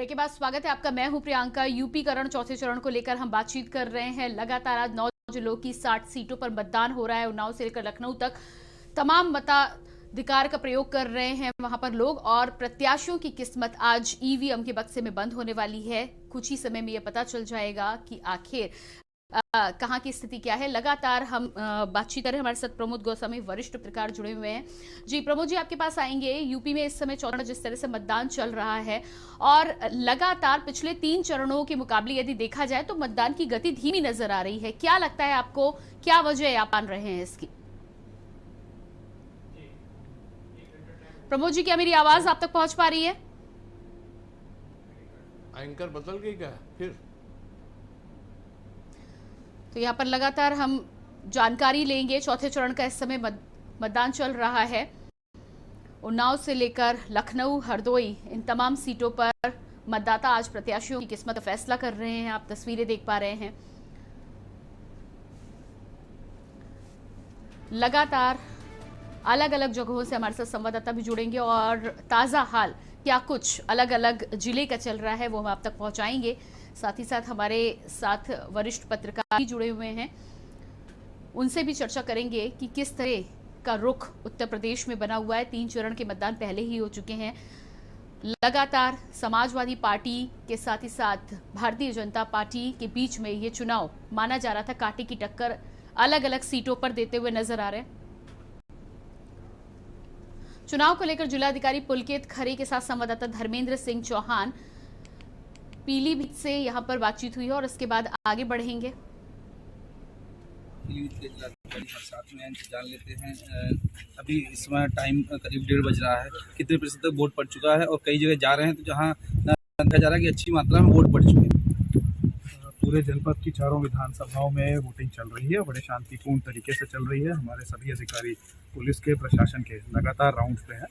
Break के बाद स्वागत है आपका। मैं हूं प्रियंका। यूपी करण चौथे चरण को लेकर हम बातचीत कर रहे हैं। लगातार आज 9 जिलों की 60 सीटों पर मतदान हो रहा है। उन्नाव से लेकर लखनऊ तक तमाम मताधिकार का प्रयोग कर रहे हैं वहां पर लोग, और प्रत्याशियों की किस्मत आज ईवीएम के बक्से में बंद होने वाली है। कुछ ही समय में यह पता चल जाएगा कि आखिर कहाँ की स्थिति क्या है। लगातार हम बातचीत करें। हमारे साथ प्रमोद गोस्वामी वरिष्ठ पत्रकार जुड़े हुए हैं। जी प्रमोद जी, आपके पास आएंगे। यूपी में इस समय चौथा जिस तरह से मतदान चल रहा है और लगातार पिछले 3 चरणों के मुकाबले यदि देखा जाए तो मतदान की गति धीमी नजर आ रही है। क्या लगता है आपको, क्या वजह आप मान रहे हैं इसकी? प्रमोद जी, क्या मेरी आवाज आप तक पहुंच पा रही है? एंकर बदल गई क्या फिर? तो यहाँ पर लगातार हम जानकारी लेंगे। चौथे चरण का इस समय मतदान चल रहा है। उन्नाव से लेकर लखनऊ, हरदोई, इन तमाम सीटों पर मतदाता आज प्रत्याशियों की किस्मत का फैसला कर रहे हैं। आप तस्वीरें देख पा रहे हैं। लगातार अलग अलग जगहों से हमारे साथ संवाददाता भी जुड़ेंगे और ताज़ा हाल क्या कुछ अलग अलग जिले का चल रहा है वो हम आप तक पहुंचाएंगे। साथ ही साथ हमारे साथ वरिष्ठ पत्रकार भी जुड़े हुए हैं, उनसे भी चर्चा करेंगे कि किस तरह का रुख उत्तर प्रदेश में बना हुआ है। 3 चरण के मतदान पहले ही हो चुके हैं। लगातार समाजवादी पार्टी के साथ ही साथ भारतीय जनता पार्टी के बीच में ये चुनाव माना जा रहा था कांटे की टक्कर अलग अलग सीटों पर देते हुए नजर आ रहे हैं। चुनाव को लेकर जिलाधिकारी पुलकित खरे के साथ संवाददाता धर्मेंद्र सिंह चौहान पीलीभीत से यहां पर बातचीत हुई है और इसके बाद आगे बढ़ेंगे। पीलीभीत के जिलाधिकारी साथ में जान लेते हैं। अभी इस समय टाइम करीब 1:30 बज रहा है। कितने प्रतिशत तक वोट पड़ चुका है और कई जगह जा रहे हैं तो जहां देखा जा रहा है कि अच्छी मात्रा में वोट पड़ चुके हैं। पूरे जनपद की चारों विधानसभाओं में वोटिंग चल रही है, बड़े शांतिपूर्ण तरीके से चल रही है। हमारे सभी अधिकारी पुलिस के, प्रशासन के लगातार राउंड पे हैं।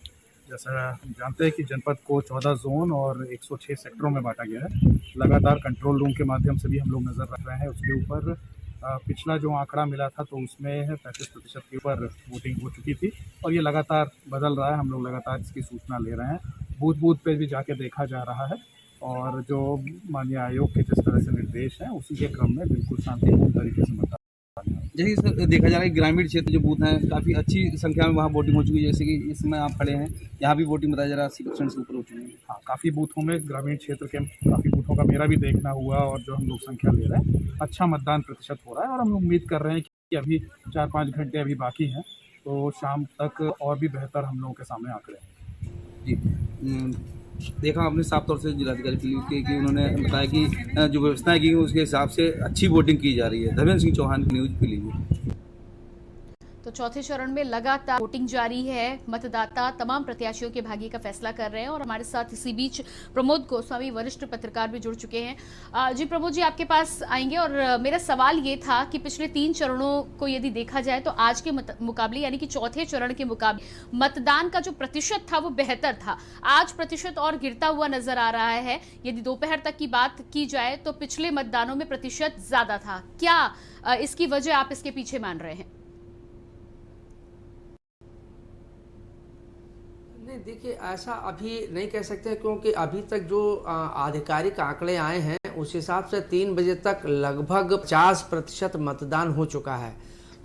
जैसा हम जानते हैं कि जनपद को 14 जोन और 106 सेक्टरों में बांटा गया है। लगातार कंट्रोल रूम के माध्यम से भी हम लोग नज़र रख रहे हैं उसके ऊपर। पिछला जो आंकड़ा मिला था तो उसमें 35% के ऊपर वोटिंग हो चुकी थी और ये लगातार बदल रहा है। हम लोग लगातार इसकी सूचना ले रहे हैं। बूथ बूथ पे भी जाके देखा जा रहा है और जो माननीय आयोग के जिस तरह से निर्देश हैं उसी के क्रम में बिल्कुल शांतिपूर्ण तरीके से मतदान। जैसे सर देखा जा रहा है कि ग्रामीण क्षेत्र जो बूथ हैं काफ़ी अच्छी संख्या में वहाँ वोटिंग हो चुकी है। जैसे कि इस समय आप खड़े हैं, यहाँ भी वोटिंग बताया जा रहा है 80% से ऊपर हो चुकी है। हाँ, काफ़ी बूथों में, ग्रामीण क्षेत्र के काफ़ी बूथों का मेरा भी देखना हुआ और जो हम लोग संख्या ले रहे हैं अच्छा मतदान प्रतिशत हो रहा है। और हम उम्मीद कर रहे हैं कि अभी 4-5 घंटे अभी बाकी हैं तो शाम तक और भी बेहतर हम लोगों के सामने आंकड़े हैं। जी, देखा आपने साफ तौर से जिलाधिकारी पीलीभीत की उन्होंने बताया कि जो व्यवस्थाएं की उसके हिसाब से अच्छी वोटिंग की जा रही है। धर्मेंद्र सिंह चौहान की न्यूज़ पीलीभीत। तो चौथे चरण में लगातार वोटिंग जारी है। मतदाता तमाम प्रत्याशियों के भाग्य का फैसला कर रहे हैं और हमारे साथ इसी बीच प्रमोद गोस्वामी वरिष्ठ पत्रकार भी जुड़ चुके हैं। जी प्रमोद जी, आपके पास आएंगे और मेरा सवाल ये था कि पिछले 3 चरणों को यदि देखा जाए तो आज के मुकाबले यानी कि चौथे चरण के मुकाबले मतदान का जो प्रतिशत था वो बेहतर था। आज प्रतिशत और गिरता हुआ नजर आ रहा है। यदि दोपहर तक की बात की जाए तो पिछले मतदानों में प्रतिशत ज्यादा था। क्या इसकी वजह आप इसके पीछे मान रहे हैं? नहीं, देखिए ऐसा अभी नहीं कह सकते क्योंकि अभी तक जो आधिकारिक आंकड़े आए हैं उस हिसाब से 3 बजे तक लगभग 50% मतदान हो चुका है।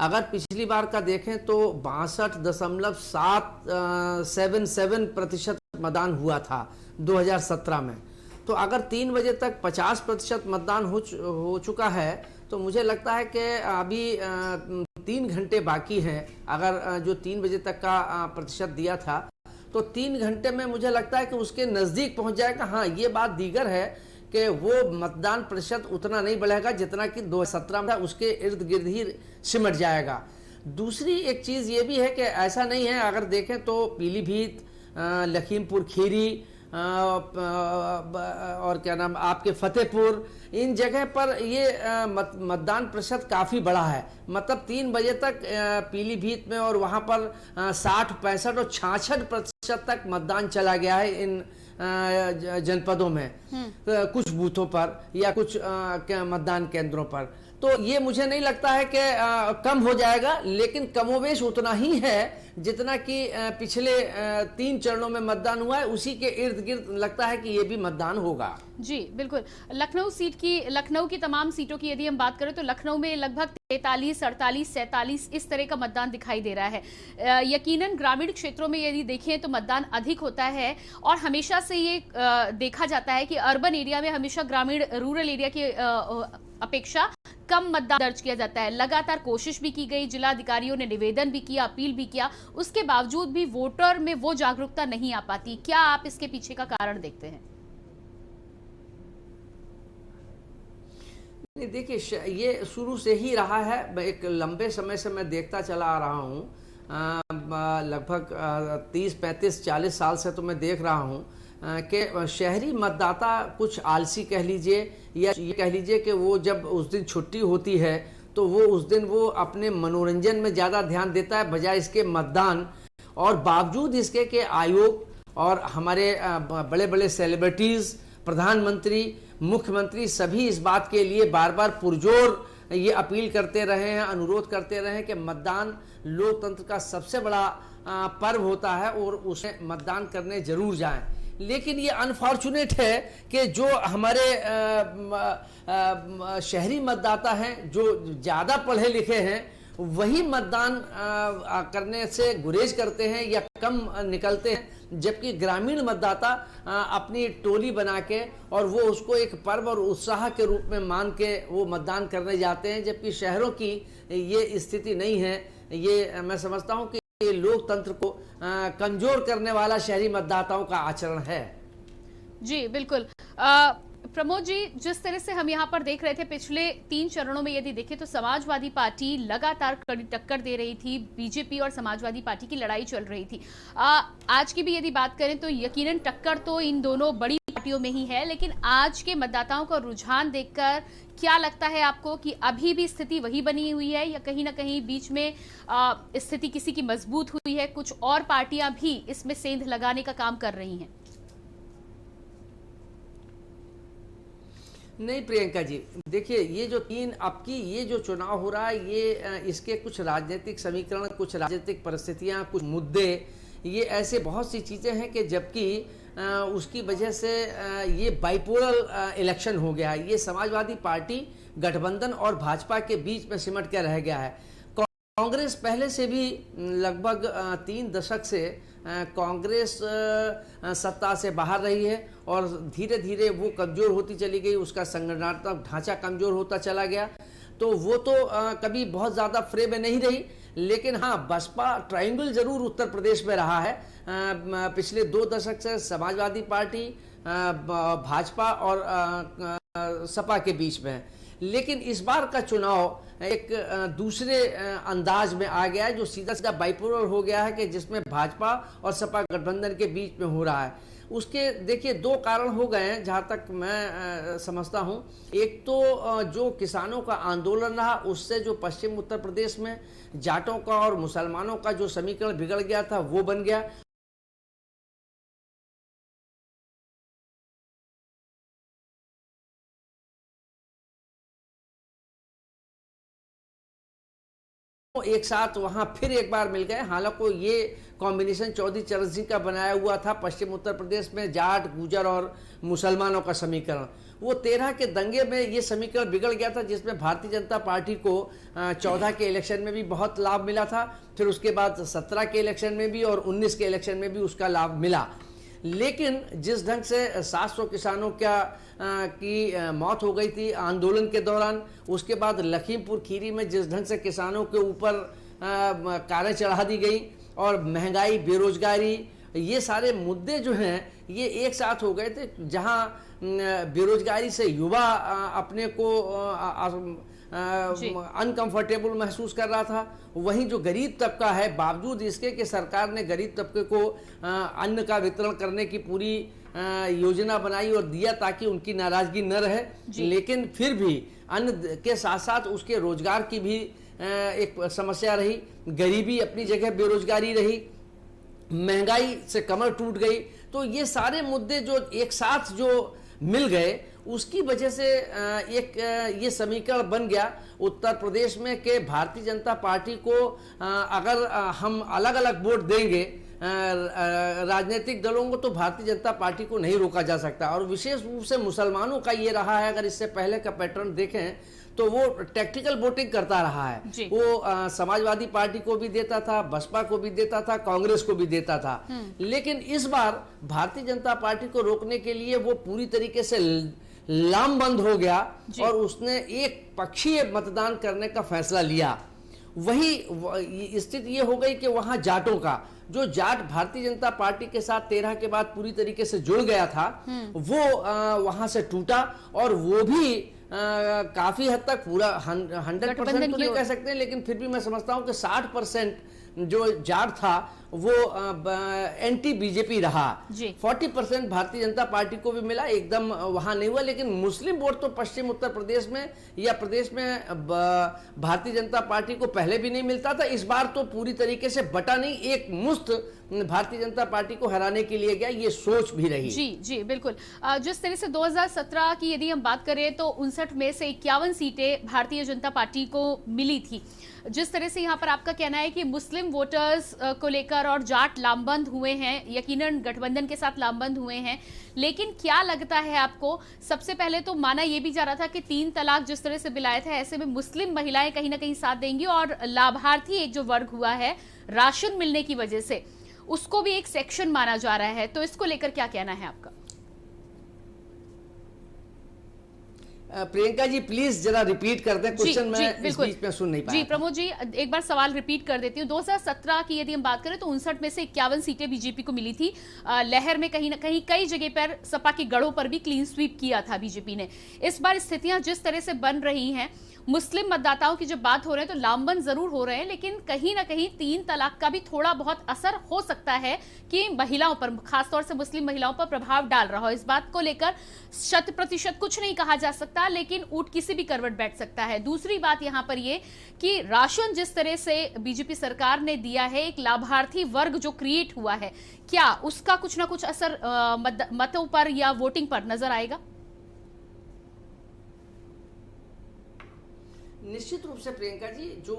अगर पिछली बार का देखें तो 62.777% मतदान हुआ था 2017 में। तो अगर 3 बजे तक 50% मतदान हो चुका है तो मुझे लगता है कि अभी 3 घंटे बाकी हैं। अगर जो 3 बजे तक का प्रतिशत दिया था तो 3 घंटे में मुझे लगता है कि उसके नज़दीक पहुंच जाएगा। हाँ, ये बात दीगर है कि वो मतदान प्रतिशत उतना नहीं बढ़ेगा जितना कि 2017 में उसके इर्द गिर्द ही सिमट जाएगा। दूसरी एक चीज़ ये भी है कि ऐसा नहीं है, अगर देखें तो पीलीभीत, लखीमपुर खीरी और क्या नाम आपके फतेहपुर, इन जगह पर ये मतदान प्रतिशत काफ़ी बड़ा है। मतलब 3 बजे तक पीलीभीत में और वहाँ पर 60, 65 और 66% तक मतदान चला गया है इन जनपदों में, कुछ बूथों पर या कुछ मतदान केंद्रों पर। तो ये मुझे नहीं लगता है कि कम हो जाएगा, लेकिन कमोवेश उतना ही है जितना कि पिछले 3 चरणों में मतदान हुआ है, उसी के इर्द गिर्द लगता है कि ये भी मतदान होगा। जी बिल्कुल। लखनऊ की तमाम सीटों की यदि हम बात करें तो लखनऊ में लगभग 43, 48, 47 इस तरह का मतदान दिखाई दे रहा है। यकीनन ग्रामीण क्षेत्रों में यदि देखें तो मतदान अधिक होता है, और हमेशा से ये देखा जाता है कि अर्बन एरिया में हमेशा ग्रामीण रूरल एरिया की अपेक्षा कम मतदान दर्ज किया जाता है। लगातार कोशिश भी की गई, जिला अधिकारियों ने निवेदन भी किया, अपील भी किया, उसके बावजूद भी वोटर में वो जागरूकता नहीं आ पाती। क्या आप इसके पीछे का कारण देखते हैं? नहीं, देखिए ये शुरू से ही रहा है, एक लंबे समय से मैं देखता चला आ रहा हूँ, लगभग 30, 35, 40 साल से तो मैं देख रहा हूँ कि शहरी मतदाता कुछ आलसी कह लीजिए, या ये कह लीजिए कि वो जब उस दिन छुट्टी होती है तो वो उस दिन वो अपने मनोरंजन में ज़्यादा ध्यान देता है बजाय इसके मतदान। और बावजूद इसके कि आयोग और हमारे बड़े बड़े सेलिब्रिटीज़, प्रधानमंत्री, मुख्यमंत्री सभी इस बात के लिए बार बार पुरजोर ये अपील करते रहे हैं, अनुरोध करते रहे हैं कि मतदान लोकतंत्र का सबसे बड़ा पर्व होता है और उसे मतदान करने जरूर जाएं। लेकिन ये अनफॉर्चुनेट है कि जो हमारे शहरी मतदाता हैं, जो ज़्यादा पढ़े लिखे हैं, वही मतदान करने से गुरेज करते हैं या कम निकलते हैं, जबकि ग्रामीण मतदाता अपनी टोली बना के और वो उसको एक पर्व और उत्साह के रूप में मान के वो मतदान करने जाते हैं, जबकि शहरों की ये स्थिति नहीं है। ये मैं समझता हूँ कि ये लोकतंत्र को कमजोर करने वाला शहरी मतदाताओं का आचरण है। जी बिल्कुल। प्रमोद जी, जिस तरह से हम यहाँ पर देख रहे थे पिछले 3 चरणों में यदि देखें तो समाजवादी पार्टी लगातार कड़ी टक्कर दे रही थी, बीजेपी और समाजवादी पार्टी की लड़ाई चल रही थी। आज की भी यदि बात करें तो यकीनन टक्कर तो इन दोनों बड़ी पार्टियों में ही है, लेकिन आज के मतदाताओं का रुझान देखकर क्या लगता है आपको कि अभी भी स्थिति वही बनी हुई है या कहीं ना कहीं बीच में स्थिति किसी की मजबूत हुई है, कुछ और पार्टियां भी इसमें सेंध लगाने का काम कर रही हैं? नहीं प्रियंका जी, देखिए ये जो चुनाव हो रहा है, ये इसके कुछ राजनीतिक समीकरण, कुछ राजनीतिक परिस्थितियां, कुछ मुद्दे, ये ऐसे बहुत सी चीज़ें हैं कि जबकि उसकी वजह से ये बाइपोलर इलेक्शन हो गया है। ये समाजवादी पार्टी गठबंधन और भाजपा के बीच में सिमट कर रह गया है। कांग्रेस पहले से भी लगभग 3 दशक से कांग्रेस सत्ता से बाहर रही है और धीरे धीरे वो कमज़ोर होती चली गई, उसका संगठनात्मक ढांचा कमज़ोर होता चला गया। तो वो तो कभी बहुत ज़्यादा फ्रे में नहीं रही, लेकिन हाँ, बसपा ट्रायंगल जरूर उत्तर प्रदेश में रहा है पिछले 2 दशक से, समाजवादी पार्टी, भाजपा और सपा के बीच में। लेकिन इस बार का चुनाव एक दूसरे अंदाज में आ गया है, जो सीधा सीधा बाइपोलर हो गया है, कि जिसमें भाजपा और सपा गठबंधन के बीच में हो रहा है। उसके देखिए 2 कारण हो गए हैं जहाँ तक मैं समझता हूँ। एक तो जो किसानों का आंदोलन रहा, उससे जो पश्चिम उत्तर प्रदेश में जाटों का और मुसलमानों का जो समीकरण बिगड़ गया था वो बन गया। एक साथ वहां फिर एक बार मिल गए। हालांकि ये कॉम्बिनेशन चौधरी चरण सिंह का बनाया हुआ था पश्चिम उत्तर प्रदेश में, जाट, गुजर और मुसलमानों का समीकरण। वो 13 के दंगे में ये समीकरण बिगड़ गया था, जिसमें भारतीय जनता पार्टी को 14 के इलेक्शन में भी बहुत लाभ मिला था, फिर उसके बाद 17 के इलेक्शन में भी और 19 के इलेक्शन में भी उसका लाभ मिला। लेकिन जिस ढंग से 700 किसानों की मौत हो गई थी आंदोलन के दौरान, उसके बाद लखीमपुर खीरी में जिस ढंग से किसानों के ऊपर कारें चढ़ा दी गई, और महंगाई, बेरोजगारी, ये सारे मुद्दे जो हैं ये एक साथ हो गए थे। जहां बेरोजगारी से युवा अपने को अनकंफर्टेबल महसूस कर रहा था, वहीं जो गरीब तबका है, बावजूद इसके कि सरकार ने गरीब तबके को अन्न का वितरण करने की पूरी योजना बनाई और दिया ताकि उनकी नाराजगी न रहे, लेकिन फिर भी अन्न के साथ साथ उसके रोजगार की भी एक समस्या रही, गरीबी अपनी जगह बेरोजगारी रही, महंगाई से कमर टूट गई। तो ये सारे मुद्दे जो एक साथ जो मिल गए, उसकी वजह से एक ये समीकरण बन गया उत्तर प्रदेश में कि भारतीय जनता पार्टी को अगर हम अलग अलग वोट देंगे राजनीतिक दलों को, तो भारतीय जनता पार्टी को नहीं रोका जा सकता। और विशेष रूप से मुसलमानों का ये रहा है, अगर इससे पहले का पैटर्न देखें तो वो टैक्टिकल वोटिंग करता रहा है। वो समाजवादी पार्टी को भी देता था, बसपा को भी देता था, कांग्रेस को भी देता था। लेकिन इस बार भारतीय जनता पार्टी को रोकने के लिए वो पूरी तरीके से लामबंद हो गया और उसने एक पक्षीय मतदान करने का फैसला लिया। वही स्थिति ये हो गई कि वहां जाटों का, जो जाट भारतीय जनता पार्टी के साथ 13 के बाद पूरी तरीके से जुड़ गया था, वो वहां से टूटा और वो भी काफी हद तक पूरा 100% तो नहीं कह सकते, लेकिन फिर भी मैं समझता हूं कि 60% जो जाट था वो एंटी बीजेपी रहा। 40% भारतीय जनता पार्टी को भी मिला, एकदम वहां नहीं हुआ। लेकिन मुस्लिम वोट तो पश्चिम उत्तर प्रदेश में या प्रदेश में भारतीय जनता पार्टी को पहले भी नहीं मिलता था। इस बार तो पूरी तरीके से बटा नहीं, एक मुश्त भारतीय जनता पार्टी को हराने के लिए गया, ये सोच भी रही। जी बिल्कुल। जिस तरह से 2017 की यदि हम बात करें तो 59 में से 51 सीटें भारतीय जनता पार्टी को मिली थी। जिस तरह से यहाँ पर आपका कहना है कि मुस्लिम वोटर्स को लेकर और जाट लामबंद हुए हैं, यकीनन गठबंधन के साथ लामबंद हुए हैं, लेकिन क्या लगता है आपको, सबसे पहले तो माना यह भी जा रहा था कि 3 तलाक जिस तरह से बिल आए थे, ऐसे में मुस्लिम महिलाएं कहीं ना कहीं साथ देंगी और लाभार्थी एक जो वर्ग हुआ है राशन मिलने की वजह से, उसको भी एक सेक्शन माना जा रहा है, तो इसको लेकर क्या कहना है आपका? प्रियंका जी प्लीज जरा रिपीट कर दें क्वेश्चन, मैं इस बीच में सुन नहीं पाया। जी प्रमोद जी, एक बार सवाल रिपीट कर देती हूँ। 2017 की यदि हम बात करें तो 59 में से 51 सीटें बीजेपी को मिली थी। लहर में कहीं ना कहीं कई जगह पर सपा के गढ़ों पर भी क्लीन स्वीप किया था बीजेपी ने। इस बार स्थितियां जिस तरह से बन रही हैं, मुस्लिम मतदाताओं की जब बात हो रही है तो लामबंद जरूर हो रहे हैं, लेकिन कहीं ना कहीं 3 तलाक का भी थोड़ा बहुत असर हो सकता है कि महिलाओं पर, खासतौर से मुस्लिम महिलाओं पर प्रभाव डाल रहा हो। इस बात को लेकर 100% कुछ नहीं कहा जा सकता, लेकिन ऊंट किसी भी करवट बैठ सकता है। दूसरी बात यहां पर यह कि राशन जिस तरह से बीजेपी सरकार ने दिया है, एक लाभार्थी वर्ग जो क्रिएट हुआ है, क्या उसका कुछ ना कुछ असर मतों पर या वोटिंग पर नजर आएगा? निश्चित रूप से प्रियंका जी, जो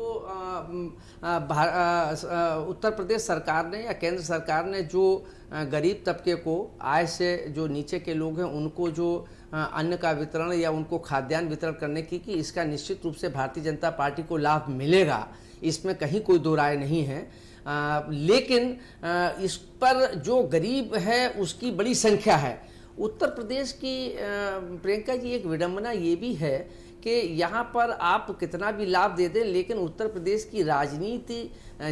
उत्तर प्रदेश सरकार ने या केंद्र सरकार ने जो गरीब तबके को, आय से जो नीचे के लोग हैं, उनको जो अन्न का वितरण या उनको खाद्यान्न वितरण करने की इसका निश्चित रूप से भारतीय जनता पार्टी को लाभ मिलेगा, इसमें कहीं कोई दो राय नहीं है। लेकिन इस पर जो गरीब है उसकी बड़ी संख्या है। उत्तर प्रदेश की प्रियंका जी एक विडंबना ये भी है कि यहाँ पर आप कितना भी लाभ दे दें, लेकिन उत्तर प्रदेश की राजनीति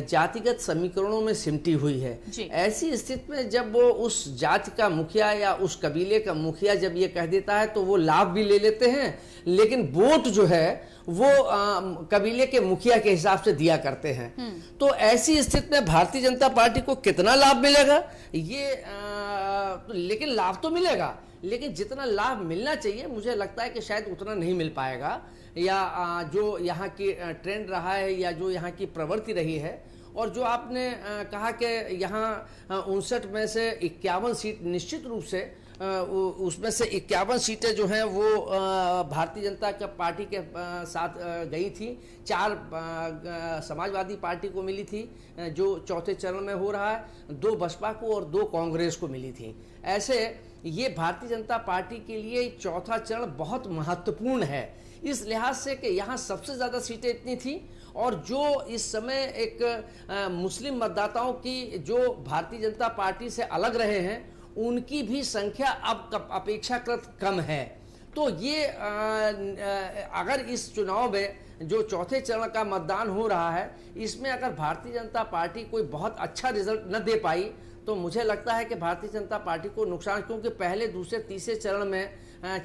जातिगत समीकरणों में सिमटी हुई है। ऐसी स्थिति में जब वो उस जाति का मुखिया या उस कबीले का मुखिया जब ये कह देता है तो वो लाभ भी ले लेते हैं, लेकिन वोट जो है वो कबीले के मुखिया के हिसाब से दिया करते हैं। तो ऐसी स्थिति में भारतीय जनता पार्टी को कितना लाभ मिलेगा ये लेकिन लाभ तो मिलेगा, लेकिन जितना लाभ मिलना चाहिए मुझे लगता है कि शायद उतना नहीं मिल पाएगा, या जो यहाँ की ट्रेंड रहा है या जो यहाँ की प्रवृत्ति रही है। और जो आपने कहा कि यहाँ 59 में से 51 सीट निश्चित रूप से उसमें से 51 सीटें जो हैं वो भारतीय जनता पार्टी के साथ गई थी। 4 समाजवादी पार्टी को मिली थी जो चौथे चरण में हो रहा है, 2 बसपा को और 2 कांग्रेस को मिली थी। ऐसे ये भारतीय जनता पार्टी के लिए चौथा चरण बहुत महत्वपूर्ण है इस लिहाज से कि यहाँ सबसे ज़्यादा सीटें इतनी थी, और जो इस समय एक मुस्लिम मतदाताओं की जो भारतीय जनता पार्टी से अलग रहे हैं उनकी भी संख्या अब अपेक्षाकृत कम है। तो ये अगर इस चुनाव में जो चौथे चरण का मतदान हो रहा है इसमें अगर भारतीय जनता पार्टी कोई बहुत अच्छा रिजल्ट न दे पाई तो मुझे लगता है कि भारतीय जनता पार्टी को नुकसान, क्योंकि पहले दूसरे तीसरे चरण में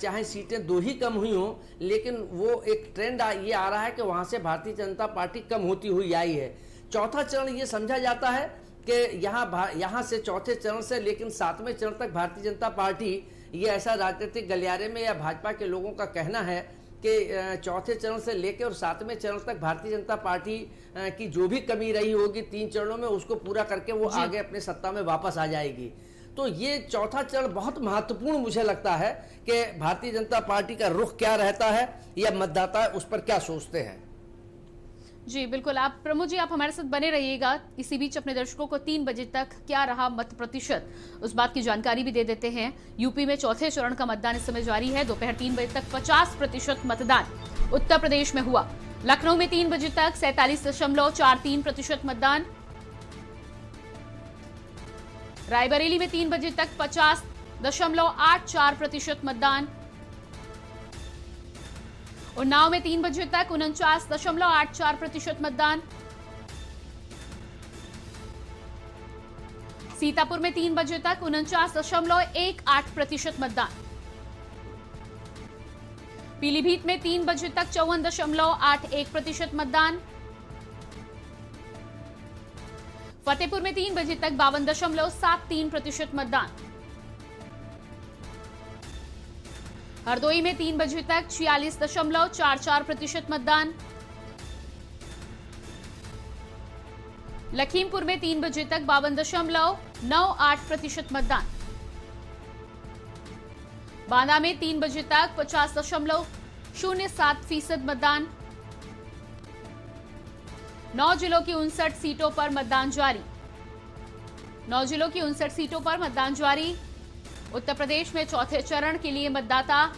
चाहे सीटें 2 ही कम हुई हों, लेकिन वो एक ट्रेंड ये आ रहा है कि वहाँ से भारतीय जनता पार्टी कम होती हुई आई है। चौथा चरण ये समझा जाता है कि यहाँ से चौथे चरण से लेकिन 7वें चरण तक भारतीय जनता पार्टी, ये ऐसा राजनीतिक गलियारे में या भाजपा के लोगों का कहना है कि चौथे चरण से लेकर और 7वें चरण तक भारतीय जनता पार्टी की जो भी कमी रही होगी 3 चरणों में उसको पूरा करके वो आगे अपने सत्ता में वापस आ जाएगी। तो तो ये चौथा चरण बहुत महत्वपूर्ण मुझे लगता है कि भारतीय जनता पार्टी का रुख क्या रहता है या मतदाता उस पर क्या सोचते हैं। जी बिल्कुल, आप प्रमोद जी आप हमारे साथ बने रहिएगा। इसी बीच अपने दर्शकों को 3 बजे तक क्या रहा मत प्रतिशत, उस बात की जानकारी भी दे देते हैं। यूपी में चौथे चरण का मतदान इस समय जारी है। दोपहर 3 बजे तक 50% मतदान उत्तर प्रदेश में हुआ। लखनऊ में 3 बजे तक 47.43% मतदान, रायबरेली में 3 बजे तक 50.84% मतदान, उन्नाव में 3 बजे तक 49.84% मतदान, सीतापुर में 3 बजे तक 49.18% मतदान, पीलीभीत में 3 बजे तक 54.81% मतदान, फतेहपुर में 3 बजे तक 52.73% मतदान, हरदोई में 3 बजे तक 46.44% मतदान, लखीमपुर में 3 बजे तक 52.98% मतदान, बांदा में 3 बजे तक 50.07% मतदान, 9 जिलों की 59 सीटों पर मतदान जारी। 9 जिलों की 59 सीटों पर मतदान जारी। उत्तर प्रदेश में चौथे चरण के लिए मतदाता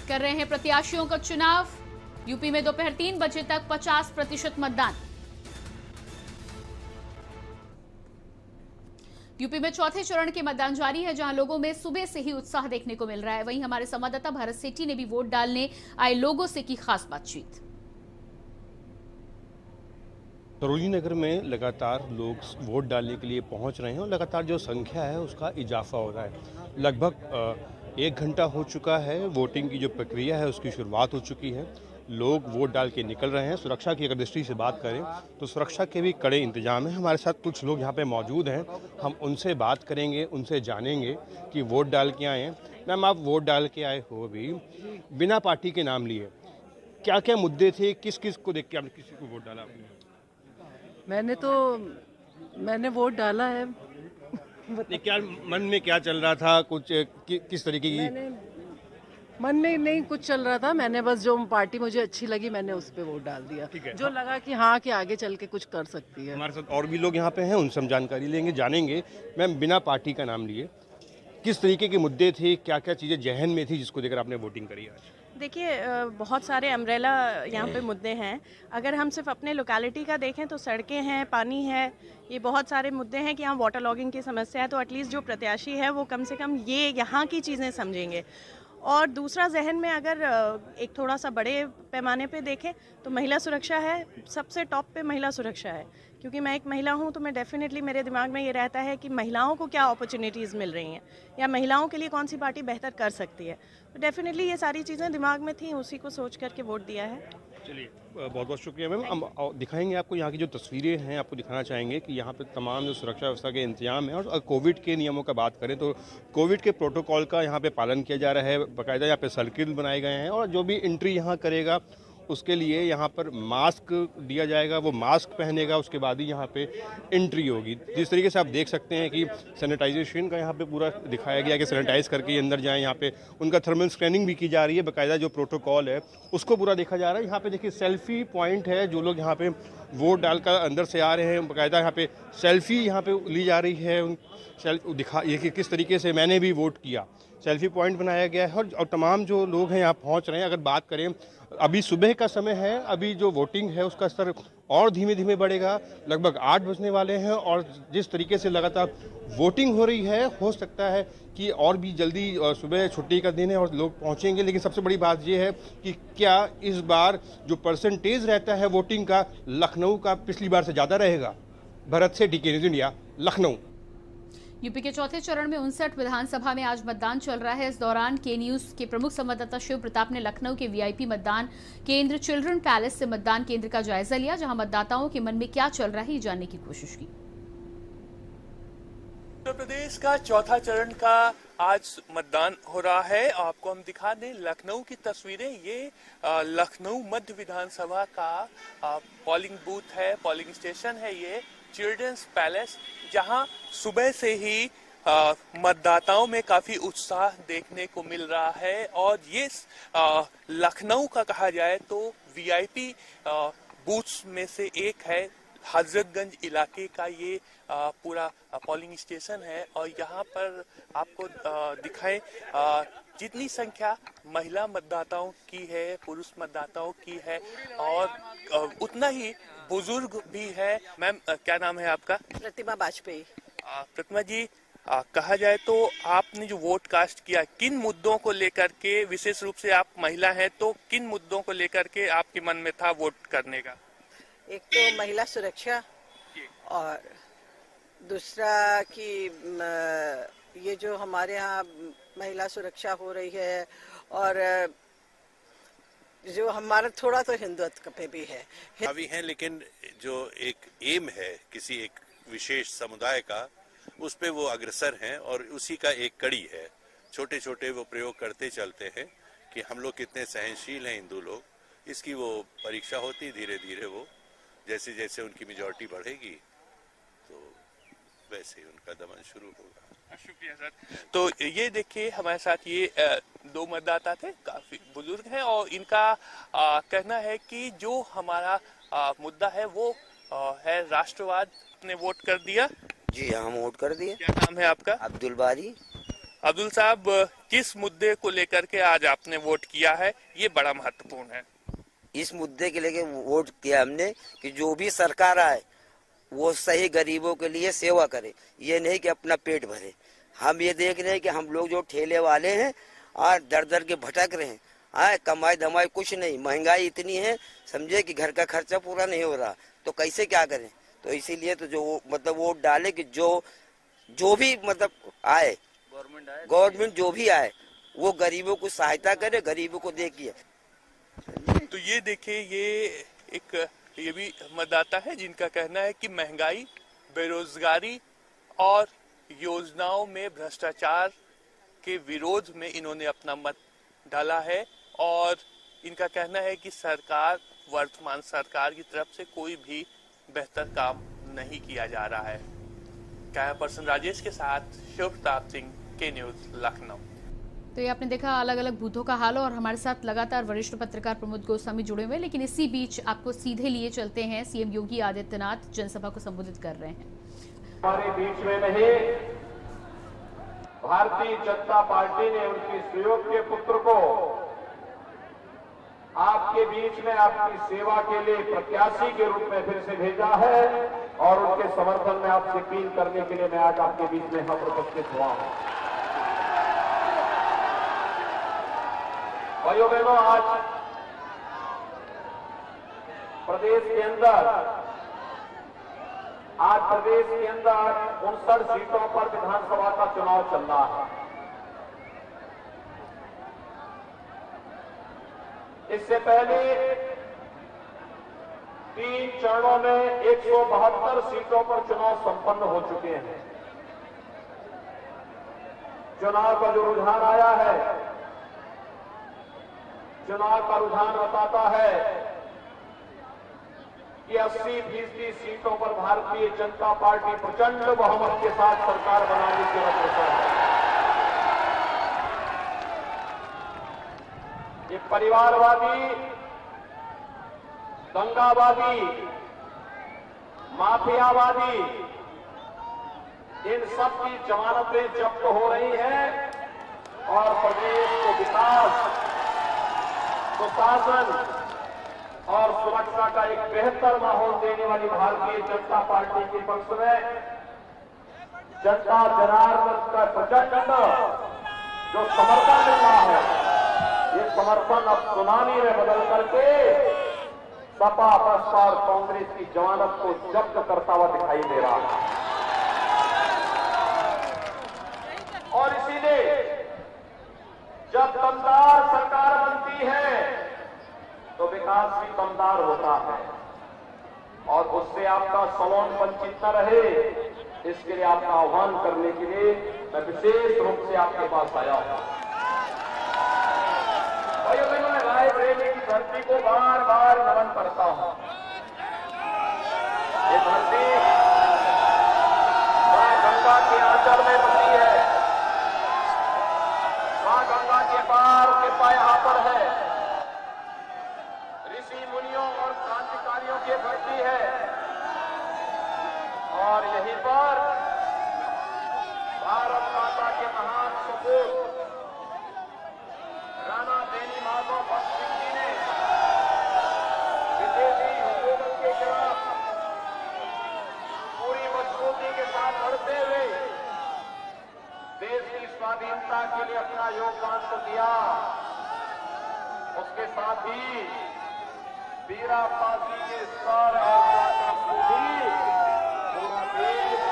कर रहे हैं प्रत्याशियों का चुनाव। यूपी में दोपहर 3 बजे तक 50% मतदान। यूपी में चौथे चरण के मतदान जारी है, जहां लोगों में सुबह से ही उत्साह देखने को मिल रहा है। वहीं हमारे संवाददाता भारत सेठी ने भी वोट डालने आए लोगों से की खास बातचीत। सरोजिनी नगर में लगातार लोग वोट डालने के लिए पहुंच रहे हैं और लगातार जो संख्या है उसका इजाफा हो रहा है। लगभग 1 घंटा हो चुका है, वोटिंग की जो प्रक्रिया है उसकी शुरुआत हो चुकी है। लोग वोट डाल के निकल रहे हैं। सुरक्षा की अगर दृष्टि से बात करें तो सुरक्षा के भी कड़े इंतजाम हैं। हमारे साथ कुछ लोग यहाँ पे मौजूद हैं, हम उनसे बात करेंगे, उनसे जानेंगे कि वोट डाल के आए हैं। मैम, आप वोट डाल के आए हो अभी बिना पार्टी के नाम लिए, क्या क्या मुद्दे थे, किस किस को देख के आपने किसी को वोट डाला? मैंने वोट डाला है। क्या मन में क्या चल रहा था, कुछ किस तरीके की? मन में नहीं कुछ चल रहा था, मैंने बस जो पार्टी मुझे अच्छी लगी मैंने उस पे वोट डाल दिया, जो लगा कि हाँ कि आगे चल के कुछ कर सकती है। हमारे साथ और भी लोग यहाँ पे हैं, उनसे हम जानकारी लेंगे, जानेंगे। मैम, बिना पार्टी का नाम लिए किस तरीके के मुद्दे थे, क्या क्या चीज़ें जहन में थी जिसको लेकर आपने वोटिंग करी आज? देखिए, बहुत सारे अम्ब्रेला यहाँ पे मुद्दे हैं। अगर हम सिर्फ अपने लोकेलिटी का देखें तो सड़कें हैं, पानी है, ये बहुत सारे मुद्दे हैं कि यहाँ वाटर लॉगिंग की समस्या है। तो एटलीस्ट जो प्रत्याशी है वो कम से कम ये यहाँ की चीज़ें समझेंगे। और दूसरा, जहन में अगर एक थोड़ा सा बड़े पैमाने पे देखें तो महिला सुरक्षा है, सबसे टॉप पे महिला सुरक्षा है। क्योंकि मैं एक महिला हूं तो मैं डेफिनेटली, मेरे दिमाग में ये रहता है कि महिलाओं को क्या अपॉर्चुनिटीज़ मिल रही हैं या महिलाओं के लिए कौन सी पार्टी बेहतर कर सकती है। तो डेफिनेटली ये सारी चीज़ें दिमाग में थी, उसी को सोच करके वोट दिया है। चलिए, बहुत बहुत शुक्रिया मैम। हम दिखाएंगे आपको यहाँ की जो तस्वीरें हैं, आपको दिखाना चाहेंगे कि यहाँ पे तमाम जो सुरक्षा व्यवस्था के इंतजाम है। और कोविड के नियमों का बात करें तो कोविड के प्रोटोकॉल का यहाँ पे पालन किया जा रहा है। बाकायदा यहाँ पे सर्किल बनाए गए हैं और जो भी एंट्री यहाँ करेगा उसके लिए यहाँ पर मास्क दिया जाएगा, वो मास्क पहनेगा, उसके बाद ही यहाँ पे एंट्री होगी। जिस तरीके से आप देख सकते हैं कि सैनिटाइजेशन का यहाँ पे पूरा दिखाया गया कि सैनिटाइज करके अंदर जाएं। यहाँ पे उनका थर्मल स्कैनिंग भी की जा रही है, बाकायदा जो प्रोटोकॉल है उसको पूरा देखा जा रहा है। यहाँ पे देखिए सेल्फी पॉइंट है, जो लोग यहाँ पे वोट डालकर अंदर से आ रहे हैं बाकायदा यहाँ पे सेल्फी यहाँ पे ली जा रही है। दिखा ये कि किस तरीके से मैंने भी वोट किया, सेल्फी पॉइंट बनाया गया है। और तमाम जो लोग हैं यहाँ पहुँच रहे हैं। अगर बात करें, अभी सुबह का समय है, अभी जो वोटिंग है उसका स्तर और धीमे धीमे बढ़ेगा। लगभग 8 बजने वाले हैं और जिस तरीके से लगातार वोटिंग हो रही है, हो सकता है कि और भी जल्दी, सुबह छुट्टी का दिन है और लोग पहुंचेंगे। लेकिन सबसे बड़ी बात यह है कि क्या इस बार जो परसेंटेज रहता है वोटिंग का, लखनऊ का पिछली बार से ज़्यादा रहेगा? भरत से DK news India, Lucknow. UP के चौथे चरण में 59 विधानसभा में आज मतदान चल रहा है। इस दौरान के न्यूज के प्रमुख संवाददाता शिव प्रताप ने लखनऊ के VIP मतदान केंद्र चिल्ड्रन पैलेस से मतदान केंद्र का जायजा लिया, जहां मतदाताओं के मन में क्या चल रहा है ये जानने की कोशिश की। उत्तर प्रदेश का चौथा चरण का आज मतदान हो रहा है। आपको हम दिखा दें लखनऊ की तस्वीरें। ये लखनऊ मध्य विधानसभा का पोलिंग बूथ है, पोलिंग स्टेशन है ये, चिल्ड्रंस पैलेस, जहां सुबह से ही मतदाताओं में काफी उत्साह देखने को मिल रहा है। और ये लखनऊ का कहा जाए तो वीआईपी बूथ्स में से एक है। हजरतगंज इलाके का ये पूरा पोलिंग स्टेशन है और यहाँ पर आपको दिखाएं जितनी संख्या महिला मतदाताओं की है, पुरुष मतदाताओं की है और उतना ही बुजुर्ग भी है। मैम, क्या नाम है आपका? प्रतिमा वाजपेयी। प्रतिमा जी, कहा जाए तो आपने जो वोट कास्ट किया, किन मुद्दों को लेकर के, विशेष रूप से आप महिला हैं तो किन मुद्दों को लेकर के आपके मन में था वोट करने का? एक तो महिला सुरक्षा और दूसरा कि ये जो हमारे यहाँ महिला सुरक्षा हो रही है और जो हमारा थोड़ा तो हिंदुत्व पे भी है हावी हैं, लेकिन जो एक एम है किसी एक विशेष समुदाय का, उस पे वो अग्रसर हैं और उसी का एक कड़ी है। छोटे छोटे वो प्रयोग करते चलते हैं कि हम लोग कितने सहनशील हैं हिंदू लोग, इसकी वो परीक्षा होती। धीरे धीरे वो जैसे जैसे उनकी मेजॉरिटी बढ़ेगी तो वैसे ही उनका दमन शुरू होगा। शुक्रिया सर। तो ये देखिए हमारे साथ ये दो मतदाता थे, काफी बुजुर्ग हैं और इनका कहना है कि जो हमारा मुद्दा है वो है राष्ट्रवाद। ने वोट कर दिया? जी हाँ, वोट कर दिया। क्या नाम है आपका? अब्दुल बारी। अब्दुल साहब, किस मुद्दे को लेकर के आज आपने वोट किया है? ये बड़ा महत्वपूर्ण है। इस मुद्दे के लेके वोट किया हमने कि जो भी सरकार आए वो सही गरीबों के लिए सेवा करे, ये नहीं कि अपना पेट भरे। हम ये देख रहे हैं कि हम लोग जो ठेले वाले हैं और दर दर के भटक रहे हैं, कमाई धमाई कुछ नहीं, महंगाई इतनी है समझे कि घर का खर्चा पूरा नहीं हो रहा, तो कैसे क्या करें। तो इसीलिए तो जो मतलब वोट डाले कि जो भी मतलब आए, गवर्नमेंट जो भी आए वो गरीबों को सहायता करे, गरीबों को देखिए। तो ये देखिए, ये भी मतदाता है जिनका कहना है कि महंगाई, बेरोजगारी और योजनाओं में भ्रष्टाचार के विरोध में इन्होंने अपना मत डाला है। और इनका कहना है कि सरकार, वर्तमान सरकार की तरफ से कोई भी बेहतर काम नहीं किया जा रहा है। कैमरा पर्सन राजेश के साथ शिव प्रताप सिंह, के न्यूज, लखनऊ। तो ये आपने देखा अलग अलग बूथों का हाल, और हमारे साथ लगातार वरिष्ठ पत्रकार प्रमोद गोस्वामी जुड़े हुए हैं। लेकिन इसी बीच आपको सीधे लिए चलते हैं, सीएम योगी आदित्यनाथ जनसभा को संबोधित कर रहे हैं। हमारे बीच में नहीं, भारतीय जनता पार्टी ने उनकी सुयोग के पुत्र को आपके बीच में आपकी सेवा के लिए प्रत्याशी के रूप में फिर से भेजा है और उनके समर्थन में आपसे अपील करने के लिए मैं आज आपके बीच में हम उपस्थित हुआ हूं। भाइयों बहनों, आज प्रदेश के अंदर 59 सीटों पर विधानसभा का चुनाव चल रहा है। इससे पहले 3 चरणों में 172 सीटों पर चुनाव संपन्न हो चुके हैं। चुनाव का जो रुझान आया है, चुनाव का रुझान बताता है कि 80% सीटों पर भारतीय जनता पार्टी प्रचंड बहुमत के साथ सरकार बनाने की अग्रसर है। ये परिवारवादी, दंगावादी, माफियावादी, इन सब की जमानतें जब्त हो रही हैं और प्रदेश को विकास, सुशासन और सुरक्षा का एक बेहतर माहौल देने वाली भारतीय जनता पार्टी के पक्ष में जनता जनार्दन का प्रचंड जो समर्थन मिल रहा है, ये समर्थन अब सुनामी में बदल करके सपा, बसपा और कांग्रेस की जमानत को जब्त करता हुआ दिखाई दे रहा है। और इसीलिए जब दमदार सरकार बनती है तो विकास भी दमदार होता है और उससे आपका सलोन वंचित न रहे, इसके लिए आपका आह्वान करने के लिए मैं विशेष रूप से आपके पास आया हूं। भाइयों बहनों, मैं रायबरेली की धरती को बार बार नमन करता हूं। ये धरती भी वीरा पासी के सर और पराक्रम को भी पूरा देश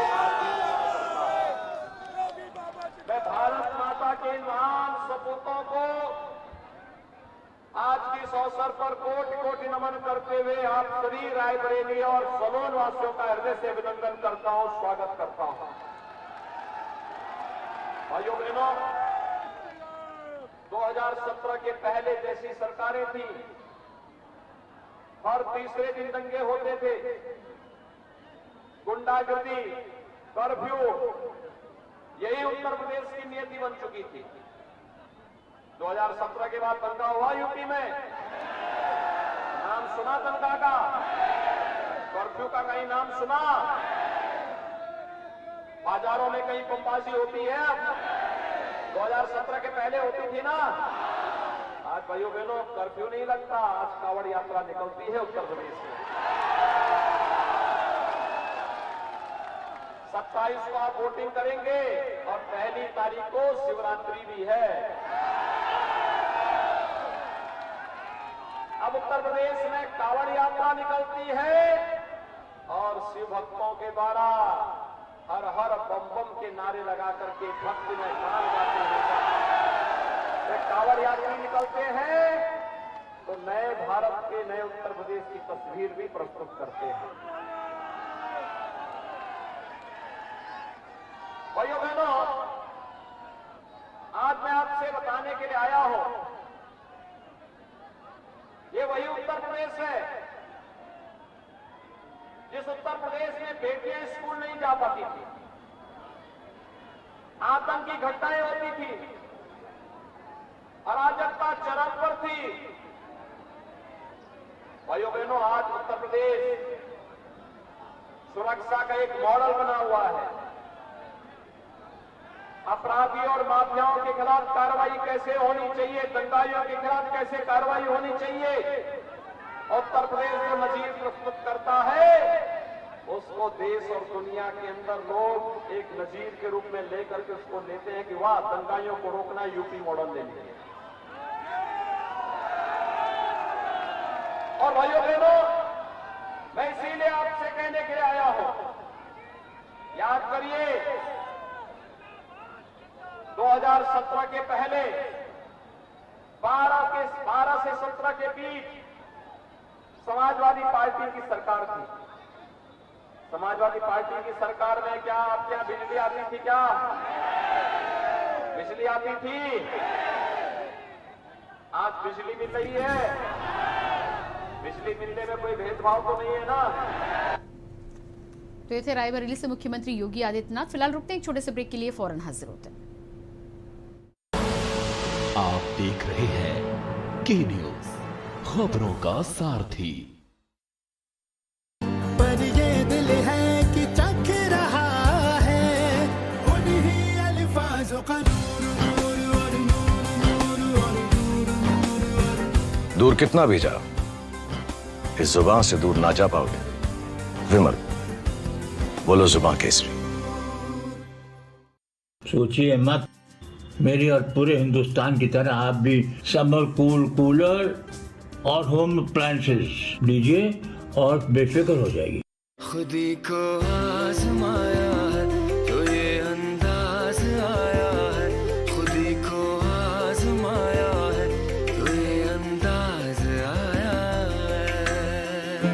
करता है। मैं भारत माता के महान सपूतों को आज के इस अवसर पर कोटि कोटि नमन करते हुए आप सभी रायबरेली और सलोन वासियों का हृदय से अभिनंदन करता हूं, स्वागत करता हूं। भाइयों बहनों, 2017 के पहले जैसी सरकारें थी, हर तीसरे दिन दंगे होते थे, गुंडागर्दी, कर्फ्यू, यही उत्तर प्रदेश की नीति बन चुकी थी। 2017 के बाद दंगा हुआ यूपी में, नाम सुना दंगा का? कर्फ्यू का कहीं नाम सुना? बाजारों में कहीं बमबाजी होती है? 2017 के पहले होती थी ना। आज भाइयों बहनों कर्फ्यू नहीं लगता, आज कांवड़ यात्रा निकलती है उत्तर प्रदेश में। 27 को आप वोटिंग करेंगे और 1 तारीख को शिवरात्रि भी है। अब उत्तर प्रदेश में कांवड़ यात्रा निकलती है और शिव भक्तों के द्वारा हर हर बम बम के नारे लगा करके भक्ति में गान गाते हैं। कांवड़ यात्री निकलते हैं तो नए भारत के, नए उत्तर प्रदेश की तस्वीर भी प्रस्तुत करते हैं। भाइयों बहनों, आज मैं आपसे बताने के लिए आया हूं, ये वही उत्तर प्रदेश है जिस उत्तर प्रदेश में बेटियां स्कूल नहीं जा पाती थी, आतंकी घटनाएं होती थी, अराजकता चरम पर थी। भाइयों बहनों, आज उत्तर प्रदेश सुरक्षा का एक मॉडल बना हुआ है। अपराधियों और माफियाओं के खिलाफ कार्रवाई कैसे होनी चाहिए, दंगाइयों के खिलाफ कैसे कार्रवाई होनी चाहिए, उत्तर प्रदेश जो नजीर प्रस्तुत करता है उसको देश और दुनिया के अंदर लोग एक नजीर के रूप में लेकर के उसको लेते हैं कि वाह, दंगाइयों को रोकना यूपी मॉडल ले लिया। और भाइयों बहनों, मैं इसीलिए आपसे कहने के लिए आया हूं, याद करिए 2017 के पहले 12 से 17 के बीच समाजवादी पार्टी की सरकार थी। समाजवादी पार्टी की सरकार में क्या आपके यहां बिजली आती थी? क्या बिजली आती थी? आज बिजली मिल रही है, बिजली मिलने में कोई भेदभाव तो नहीं है ना। तो ये थे रायबरेली से मुख्यमंत्री योगी आदित्यनाथ। फिलहाल रुकते हैं एक छोटे से ब्रेक के लिए, फौरन हाजिर होते हैं। आप देख रहे हैं के न्यूज, खबरों का सारथी। पर ये दिल है कि चख रहा है उन्हीं अल्फाजों का दूर कितना भी जाओ, इस जुबान से दूर ना जा पाओगे। विमल, बोलो जुबान केसरी। सोचिए मत, मेरी और पूरे हिंदुस्तान की तरह आप भी समर कूलर और होम अप्लायंसेस लीजिए और बेफिक्र हो जाएगी। खुदी को आजमाया है तो ये अंदाज आया है, खुदी को आजमाया है तो ये अंदाज आया है।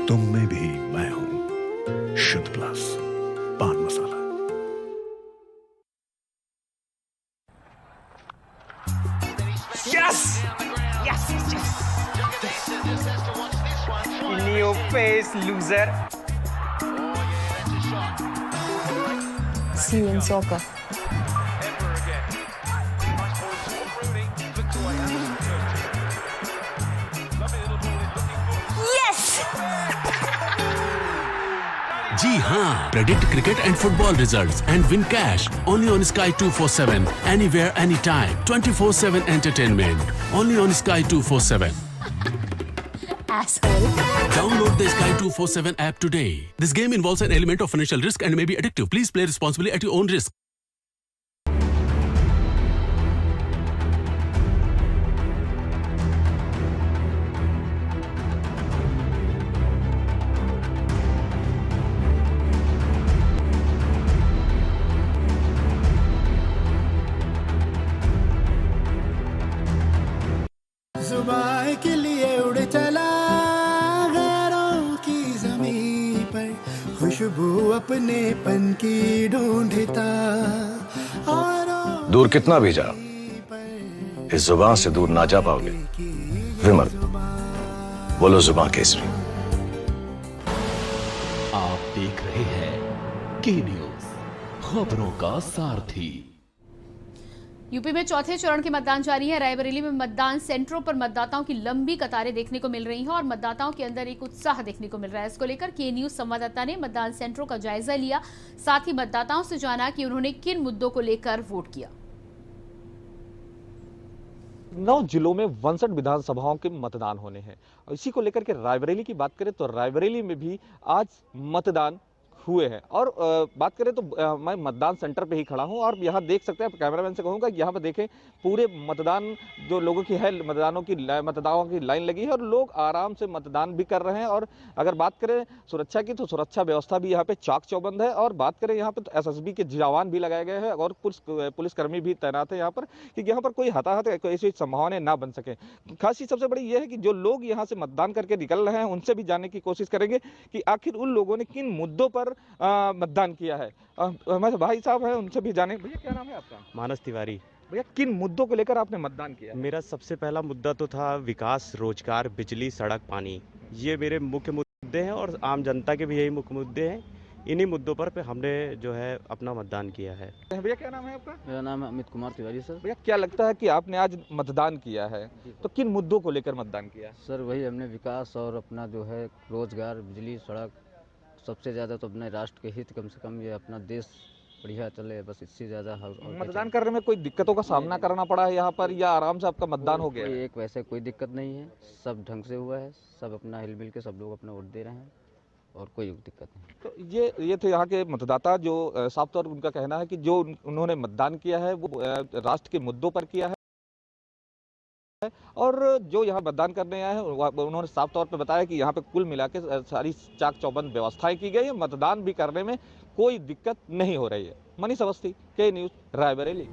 तुम में भी मैं हूं, शुद्ध प्लस पान मसाला। Yes! Yes! Yes! In your face, loser. See you in soccer. Yes! जी हाँ, predict cricket and football results and win cash only on Sky 247, anywhere, anytime, 24/7 entertainment, only on Sky 247. Asshole. Download the Sky 247 app today. This game involves an element of financial risk and may be addictive. Please play responsibly at your own risk. खुशबू अपनेपन की ढूंढता और दूर कितना भी जाओ, इस जुबान से दूर ना जा पाओगे। विमल, बोलो जुबान केसरी। आप देख रहे हैं के न्यूज, खबरों का सारथी। यूपी में चौथे चरण के मतदान जारी है। रायबरेली में मतदान सेंटरों पर मतदाताओं की लंबी कतारें देखने को मिल रही हैं और मतदाताओं के अंदर एक उत्साह देखने को मिल रहा है। इसको लेकर के न्यूज संवाददाता ने मतदान सेंटरों का जायजा लिया, साथ ही मतदाताओं से जाना कि उन्होंने किन मुद्दों को लेकर वोट किया। 9 जिलों में 62 विधानसभाओं के मतदान होने हैं। इसी को लेकर के रायबरेली की बात करें तो रायबरेली में भी आज मतदान हुए हैं। और बात करें तो मैं मतदान सेंटर पे ही खड़ा हूं और यहां देख सकते हैं, कैमरामैन से कहूंगा यहां पर देखें पूरे मतदान जो लोगों की है, मतदाताओं की लाइन लगी है और लोग आराम से मतदान भी कर रहे हैं। और अगर बात करें सुरक्षा की तो सुरक्षा व्यवस्था भी यहाँ पे चाक चौबंद है। और बात करें यहाँ पे तो SSB के जवान भी लगाए गए हैं और पुलिसकर्मी भी तैनात है यहाँ पर, कि यहाँ पर कोई हताहत ऐसी संभावनाएं ना बन सके। खास चीज सबसे बड़ी यह है कि जो लोग यहाँ से मतदान करके निकल रहे हैं उनसे भी जानने की कोशिश करेंगे कि आखिर उन लोगों ने किन मुद्दों पर मतदान किया है। हमारे भाई साहब हैं, उनसे भी जाने। भैया क्या नाम है आपका? मानस तिवारी। भैया किन मुद्दों को लेकर आपने मतदान किया? मेरा सबसे पहला मुद्दा तो था विकास, रोजगार, बिजली, सड़क, पानी। ये मेरे मुख्य मुद्दे हैं और आम जनता के भी यही मुख्य मुद्दे हैं। इन्हीं मुद्दों पर हमने जो है अपना मतदान किया है। भैया क्या नाम है आपका? मेरा नाम है अमित कुमार तिवारी सर। भैया क्या लगता है कि आपने आज मतदान किया है तो किन मुद्दों को लेकर मतदान किया? सर वही हमने विकास और अपना जो है रोजगार, बिजली, सड़क, सबसे ज़्यादा तो अपने राष्ट्र के हित, कम से कम ये अपना देश बढ़िया चले, बस इससे ज़्यादा। मतदान करने में कोई दिक्कतों का सामना करना पड़ा है यहाँ पर या आराम से आपका मतदान हो गया? एक वैसे कोई दिक्कत नहीं है, सब ढंग से हुआ है, सब अपना हिलमिल के सब लोग अपना वोट दे रहे हैं और कोई दिक्कत नहीं। तो ये थे यहाँ के मतदाता, जो साफ तौर पर उनका कहना है कि जो उन्होंने मतदान किया है वो राष्ट्र के मुद्दों पर किया है। और जो यहाँ मतदान करने आए हैं उन्होंने साफ तौर पर बताया कि यहाँ पे कुल मिला के सारी चाक चौबंद व्यवस्थाएं की गई है, मतदान भी करने में कोई दिक्कत नहीं हो रही है। मनीष अवस्थी, के न्यूज, रायबरेली।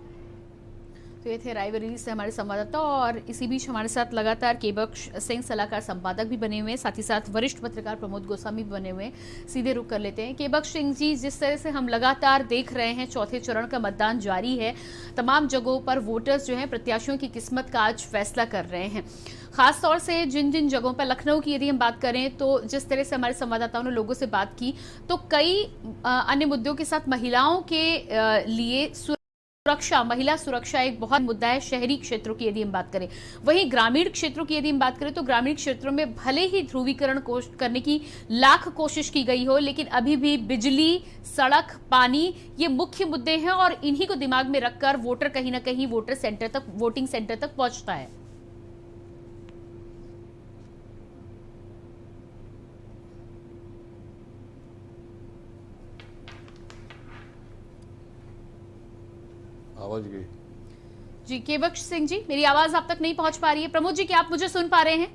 तो ये थे रायबरेली से हमारे संवाददाता। और इसी बीच हमारे साथ लगातार केबक्श सिंह सलाहकार संपादक भी बने हुए हैं, साथ ही साथ वरिष्ठ पत्रकार प्रमोद गोस्वामी भी बने हुए हैं। सीधे रुक कर लेते हैं। केबक्श सिंह जी, जिस तरह से हम लगातार देख रहे हैं चौथे चरण का मतदान जारी है, तमाम जगहों पर वोटर्स जो हैं प्रत्याशियों की किस्मत का आज फैसला कर रहे हैं। खास तौर से जिन जिन जगहों पर, लखनऊ की यदि हम बात करें तो जिस तरह से हमारे संवाददाताओं ने लोगों से बात की तो कई अन्य मुद्दों के साथ महिलाओं के लिए सुरक्षा, महिला सुरक्षा एक बहुत मुद्दा है। शहरी क्षेत्रों की यदि हम बात करें, वहीं ग्रामीण क्षेत्रों की यदि हम बात करें तो ग्रामीण क्षेत्रों में भले ही ध्रुवीकरण करने की लाख कोशिश की गई हो, लेकिन अभी भी बिजली, सड़क, पानी ये मुख्य मुद्दे हैं और इन्हीं को दिमाग में रखकर वोटर कहीं ना कहीं वोटिंग सेंटर तक पहुंचता है। आवाज गई जी। केबक्श सिंह जी, मेरी आवाज आप तक नहीं पहुंच पा रही है। प्रमोद जी, क्या आप मुझे सुन पा रहे हैं?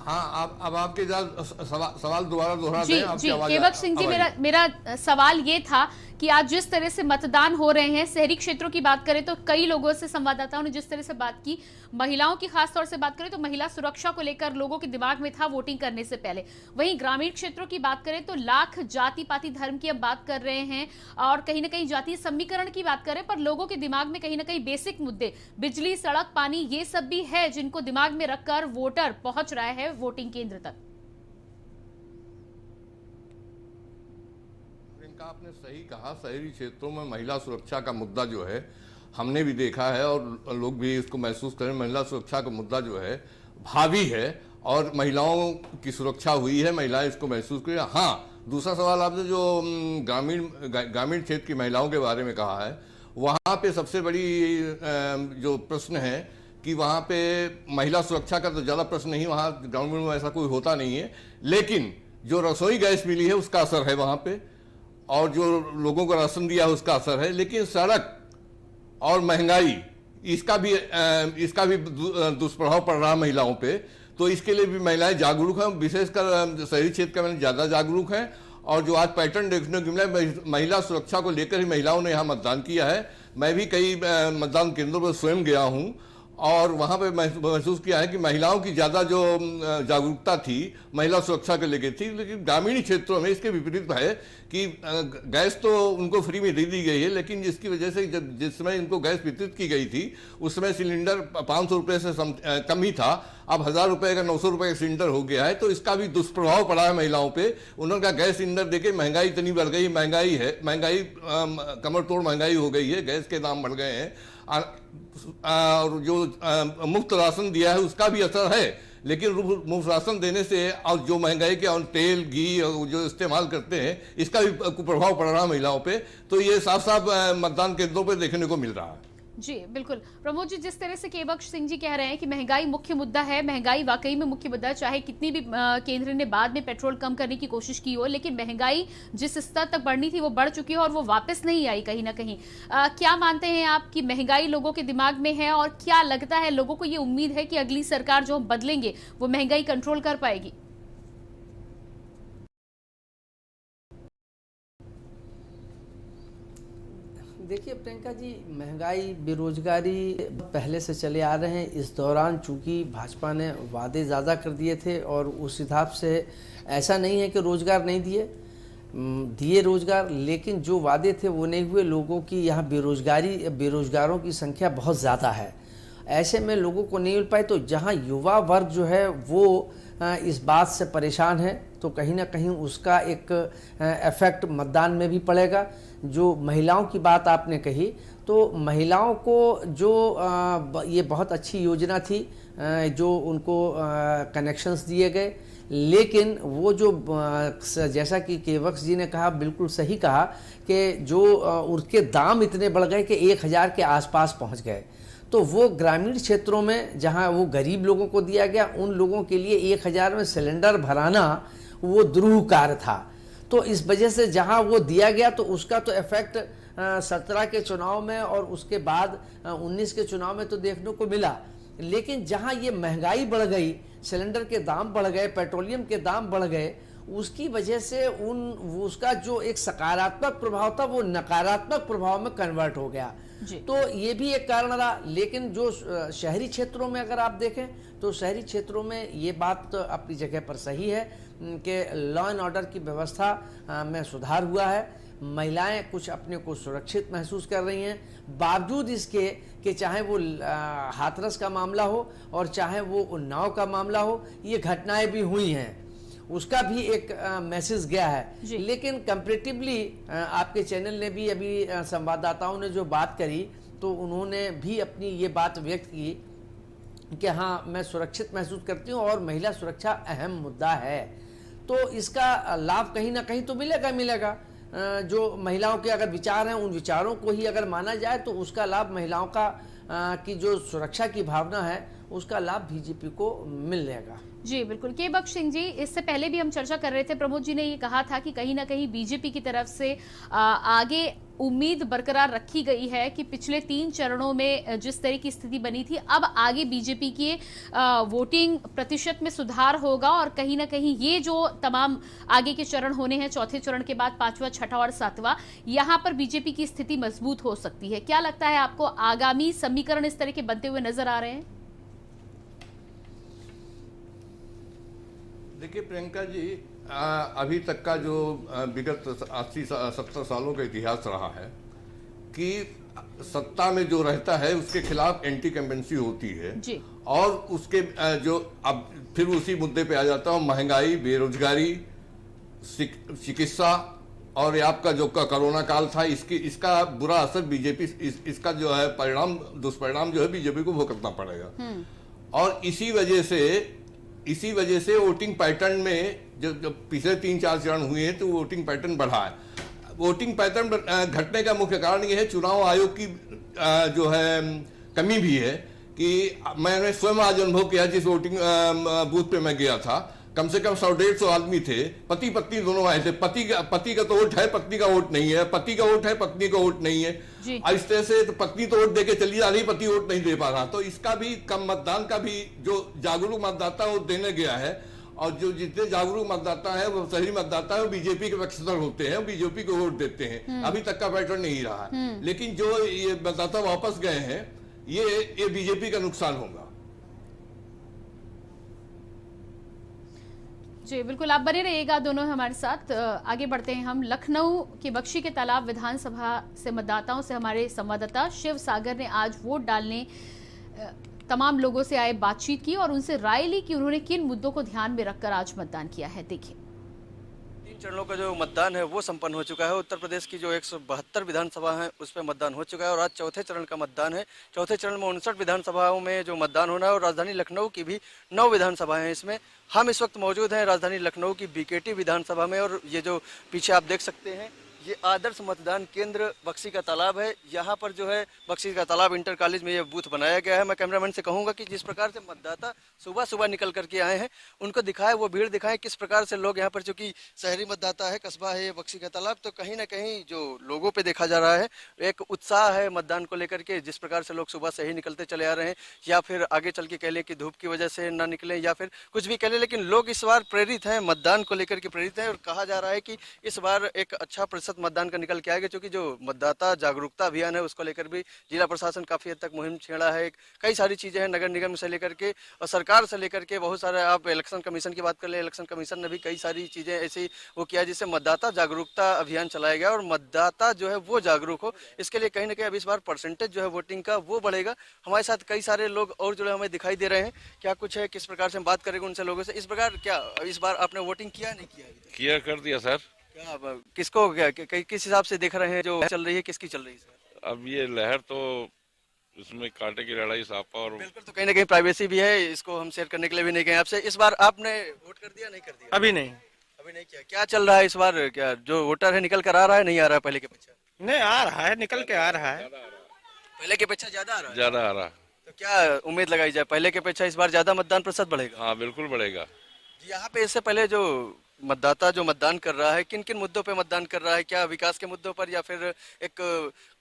हाँ, अब आपके सवाल दोबारा दोहरा दें। जी, केबक्श सिंह जी, मेरा सवाल ये था कि आज जिस तरह से मतदान हो रहे हैं, शहरी क्षेत्रों की बात करें तो कई लोगों से, संवाददाताओं ने जिस तरह से बात की, महिलाओं की खास तौर से बात करें तो महिला सुरक्षा को लेकर लोगों के दिमाग में था वोटिंग करने से पहले। वहीं ग्रामीण क्षेत्रों की बात करें तो लाख जाति पाति धर्म की अब बात कर रहे हैं और कहीं ना कहीं जातीय समीकरण की बात करें, पर लोगों के दिमाग में कहीं ना कहीं बेसिक मुद्दे, बिजली, सड़क, पानी, ये सब भी है जिनको दिमाग में रखकर वोटर पहुंच रहा है वोटिंग केंद्र तक। आपने सही कहा, शहरी क्षेत्रों में महिला सुरक्षा का मुद्दा जो है हमने भी देखा है और लोग भी इसको महसूस करें। महिला सुरक्षा का मुद्दा जो है भावी है और महिलाओं की सुरक्षा हुई है, महिलाएं इसको महसूस करें। हाँ, दूसरा सवाल आपने जो ग्रामीण क्षेत्र की महिलाओं के बारे में कहा है, वहाँ पे सबसे बड़ी जो प्रश्न है कि वहाँ पे महिला सुरक्षा का तो ज़्यादा प्रश्न नहीं, वहाँ ग्रामीण में ऐसा कोई होता नहीं है, लेकिन जो रसोई गैस मिली है उसका असर है वहाँ पे और जो लोगों को राशन दिया है उसका असर है। लेकिन सड़क और महंगाई, इसका भी दुष्प्रभाव पड़ रहा है महिलाओं पे। तो इसके लिए भी महिलाएं जागरूक हैं, विशेषकर शहरी क्षेत्र में ज़्यादा जागरूक हैं। और जो आज पैटर्न देखने को मिला है, महिला सुरक्षा को लेकर ही महिलाओं ने यहाँ मतदान किया है। मैं भी कई मतदान केंद्रों पर स्वयं गया हूँ और वहाँ पे महसूस किया है कि महिलाओं की ज़्यादा जो जागरूकता थी महिला सुरक्षा को लेकर थी, लेकिन ग्रामीण क्षेत्रों में इसके विपरीत है कि गैस तो उनको फ्री में दे दी गई है, लेकिन जिसकी वजह से जब जिस समय इनको गैस वितरित की गई थी उस समय सिलेंडर 500 रुपये से कम ही था, अब 1000 रुपये का 900 रुपये का सिलेंडर हो गया है। तो इसका भी दुष्प्रभाव पड़ा है महिलाओं पे। उन्होंने कहा गैस सिलेंडर देके महंगाई इतनी बढ़ गई, महंगाई कमर तोड़ महंगाई हो गई है, गैस के दाम बढ़ गए हैं और जो मुफ्त राशन दिया है उसका भी असर है, लेकिन मुफ्त राशन देने से और जो महंगाई के और तेल घी जो इस्तेमाल करते हैं इसका भी कुप्रभाव पड़ रहा है महिलाओं पे। तो ये साफ साफ मतदान केंद्रों पे देखने को मिल रहा है। जी बिल्कुल प्रमोद जी, जिस तरह से केवक्ष सिंह जी कह रहे हैं कि महंगाई मुख्य मुद्दा है, महंगाई वाकई में मुख्य मुद्दा है, चाहे कितनी भी केंद्र ने बाद में पेट्रोल कम करने की कोशिश की हो, लेकिन महंगाई जिस स्तर तक बढ़नी थी वो बढ़ चुकी है और वो वापस नहीं आई कहीं ना कहीं। क्या मानते हैं आप कि महंगाई लोगों के दिमाग में है और क्या लगता है लोगों को ये उम्मीद है कि अगली सरकार जो हम बदलेंगे वो महंगाई कंट्रोल कर पाएगी? देखिए प्रियंका जी, महंगाई बेरोजगारी पहले से चले आ रहे हैं। इस दौरान चूंकि भाजपा ने वादे ज़्यादा कर दिए थे और उस हिसाब से ऐसा नहीं है कि रोज़गार नहीं दिए रोज़गार, लेकिन जो वादे थे वो नहीं हुए। लोगों की यहाँ बेरोजगारों की संख्या बहुत ज़्यादा है, ऐसे में लोगों को नहीं मिल पाए। तो जहाँ युवा वर्ग जो है वो इस बात से परेशान है, तो कहीं ना कहीं उसका एक इफेक्ट मतदान में भी पड़ेगा। जो महिलाओं की बात आपने कही, तो महिलाओं को जो ये बहुत अच्छी योजना थी जो उनको कनेक्शंस दिए गए, लेकिन वो जो जैसा कि केवक्ष जी ने कहा, बिल्कुल सही कहा कि जो उसके दाम इतने बढ़ गए कि 1000 के आसपास पहुंच गए। तो वो ग्रामीण क्षेत्रों में जहां वो गरीब लोगों को दिया गया, उन लोगों के लिए 1000 में सिलेंडर भराना वो दुरूह कार्य था। तो इस वजह से जहां वो दिया गया तो उसका तो इफेक्ट 17 के चुनाव में और उसके बाद 19 के चुनाव में तो देखने को मिला। लेकिन जहां ये महंगाई बढ़ गई, सिलेंडर के दाम बढ़ गए, पेट्रोलियम के दाम बढ़ गए, उसकी वजह से उसका जो एक सकारात्मक प्रभाव था वो नकारात्मक प्रभाव में कन्वर्ट हो गया। तो ये भी एक कारण रहा। लेकिन जो शहरी क्षेत्रों में अगर आप देखें तो शहरी क्षेत्रों में ये बात तो अपनी जगह पर सही है कि लॉ एंड ऑर्डर की व्यवस्था में सुधार हुआ है। महिलाएं कुछ अपने को सुरक्षित महसूस कर रही हैं, बावजूद इसके कि चाहे वो हाथरस का मामला हो और चाहे वो उन्नाव का मामला हो, ये घटनाएं भी हुई हैं, उसका भी एक मैसेज गया है। लेकिन कंपैरेटिवली आपके चैनल ने भी अभी संवाददाताओं ने जो बात करी तो उन्होंने भी अपनी ये बात व्यक्त की कि हाँ, मैं सुरक्षित महसूस करती हूँ और महिला सुरक्षा अहम मुद्दा है। तो इसका लाभ कहीं ना कहीं तो मिलेगा। जो महिलाओं के अगर विचार हैं, उन विचारों को ही अगर माना जाए तो उसका लाभ महिलाओं का की जो सुरक्षा की भावना है उसका लाभ बीजेपी को मिल जाएगा। जी बिल्कुल। केवक्ष सिंह जी, इससे पहले भी हम चर्चा कर रहे थे, प्रमोद जी ने ये कहा था कि कहीं ना कहीं बीजेपी की तरफ से आगे उम्मीद बरकरार रखी गई है कि पिछले 3 चरणों में जिस तरह की स्थिति बनी थी, अब आगे बीजेपी के वोटिंग प्रतिशत में सुधार होगा और कहीं ना कहीं ये जो तमाम आगे के चरण होने हैं, चौथे चरण के बाद 5वां, 6वां और 7वां, यहाँ पर बीजेपी की स्थिति मजबूत हो सकती है। क्या लगता है आपको, आगामी समीकरण इस तरह के बनते हुए नजर आ रहे हैं? देखिए प्रियंका जी, अभी तक का जो विगत 80-70 सालों का इतिहास रहा है कि सत्ता में जो रहता है उसके खिलाफ एंटी कैम्पेंसी होती है जी। और उसके जो अब फिर उसी मुद्दे पे आ जाता हूँ, महंगाई, बेरोजगारी, चिकित्सा और ये आपका जो कोरोना काल था, इसका बुरा असर बीजेपी, इसका जो है दुष्परिणाम जो है बीजेपी को भुगतना पड़ेगा। और इसी वजह से वोटिंग पैटर्न में जो पिछले 3-4 चरण हुए हैं तो वोटिंग पैटर्न बढ़ा है। वोटिंग पैटर्न घटने का मुख्य कारण ये है चुनाव आयोग की जो है कमी भी है कि मैंने स्वयं आज अनुभव किया, जिस वोटिंग बूथ पे मैं गया था, कम से कम 100-150 आदमी थे, पति पत्नी दोनों आए थे। पति का तो वोट है, पत्नी का वोट नहीं है, पति का वोट है, पत्नी का वोट नहीं है। इस तरह से तो पत्नी तो वोट देके चली जा रही, पति वोट नहीं दे पा रहा। तो इसका भी कम मतदान का भी जो जागरूक मतदाता वो देने गया है, और जो जितने जागरूक मतदाता है वो सही मतदाता है वो बीजेपी के पक्षधर होते हैं, बीजेपी को वोट देते हैं। अभी तक का पैटर्न नहीं रहा है। लेकिन जो ये मतदाता वापस गए हैं, ये बीजेपी का नुकसान होगा। जी बिल्कुल, आप बने रहिएगा दोनों हमारे साथ। आगे बढ़ते हैं हम। लखनऊ के बख्शी के तालाब विधानसभा से मतदाताओं से हमारे संवाददाता शिव सागर ने आज वोट डालने तमाम लोगों से आए बातचीत की और उनसे राय ली कि उन्होंने किन मुद्दों को ध्यान में रखकर आज मतदान किया है। देखिए, 3 चरणों का जो मतदान है वो संपन्न हो चुका है। उत्तर प्रदेश की जो 172 विधानसभा है उस पर मतदान हो चुका है और आज चौथे चरण का मतदान है। चौथे चरण में 59 विधानसभाओं में जो मतदान होना है और राजधानी लखनऊ की भी 9 विधानसभाएं हैं। इसमें हम इस वक्त मौजूद हैं राजधानी लखनऊ की बीकेटी विधानसभा में और ये जो पीछे आप देख सकते हैं ये आदर्श मतदान केंद्र बख्शी का तालाब है। यहाँ पर जो है बख्शी का तालाब इंटर कॉलेज में ये बूथ बनाया गया है। मैं कैमरामैन से कहूँगा कि जिस प्रकार से मतदाता सुबह सुबह निकल करके आए हैं उनको दिखाए, वो भीड़ दिखाएं किस प्रकार से लोग यहाँ पर, चूंकि शहरी मतदाता है, कस्बा है ये बख्शी का तालाब, तो कहीं ना कहीं जो लोगों पे देखा जा रहा है एक उत्साह है मतदान को लेकर के। जिस प्रकार से लोग सुबह से ही निकलते चले आ रहे हैं या फिर आगे चल के कह लें कि धूप की वजह से ना निकले या फिर कुछ भी कह लें, लेकिन लोग इस बार प्रेरित हैं, मतदान को लेकर के प्रेरित हैं और कहा जा रहा है कि इस बार एक अच्छा प्रतिशत मतदान का निकल के आएगा। क्योंकि जो मतदाता जागरूकता अभियान है उसको लेकर भी जिला प्रशासन काफी हद तक मुहिम छेड़ा है। कई सारी चीजें हैं नगर निगम से लेकर के और सरकार से लेकर के बहुत सारे, आप इलेक्शन कमीशन की बात कर ले, इलेक्शन कमीशन ने भी कई सारी चीजें ऐसी वो किया जिससे मतदाता जागरूकता अभियान चलाया गया और मतदाता जो है वो जागरूक हो। इसके लिए कहीं ना कहीं अब इस बार परसेंटेज जो है वोटिंग का वो बढ़ेगा। हमारे साथ कई सारे लोग और जो है हमें दिखाई दे रहे हैं। क्या कुछ है, किस प्रकार से हम बात करेंगे उनसे लोगों से। इस प्रकार क्या इस बार आपने वोटिंग किया नहीं किया? किया कर दिया सर। क्या किसको किस हिसाब से देख रहे हैं जो चल रही है, किसकी चल रही है? अब ये लहर तो इसमें कांटे की लड़ाई सापा और बिल्कुल, तो कहीं ना कहीं प्राइवेसी भी है, इसको हम शेयर करने के लिए भी नहीं गए आपसे। इस बार आपने वोट कर दिया नहीं कर दिया? अभी नहीं किया। क्या चल रहा है इस बार? क्या जो वोटर है निकल कर आ रहा है, नहीं आ रहा है पहले के अपेक्षा? नहीं, आ रहा है, निकल के आ रहा है। पहले के अपेक्षा ज्यादा आ रहा है? ज्यादा आ रहा है। तो क्या उम्मीद लगाई जाए, पहले के अपेक्षा इस बार ज्यादा मतदान प्रतिशत बढ़ेगा? हाँ बिल्कुल बढ़ेगा। यहाँ पे इससे पहले जो मतदाता जो मतदान कर रहा है किन किन मुद्दों पे मतदान कर रहा है? क्या विकास के मुद्दों पर या फिर एक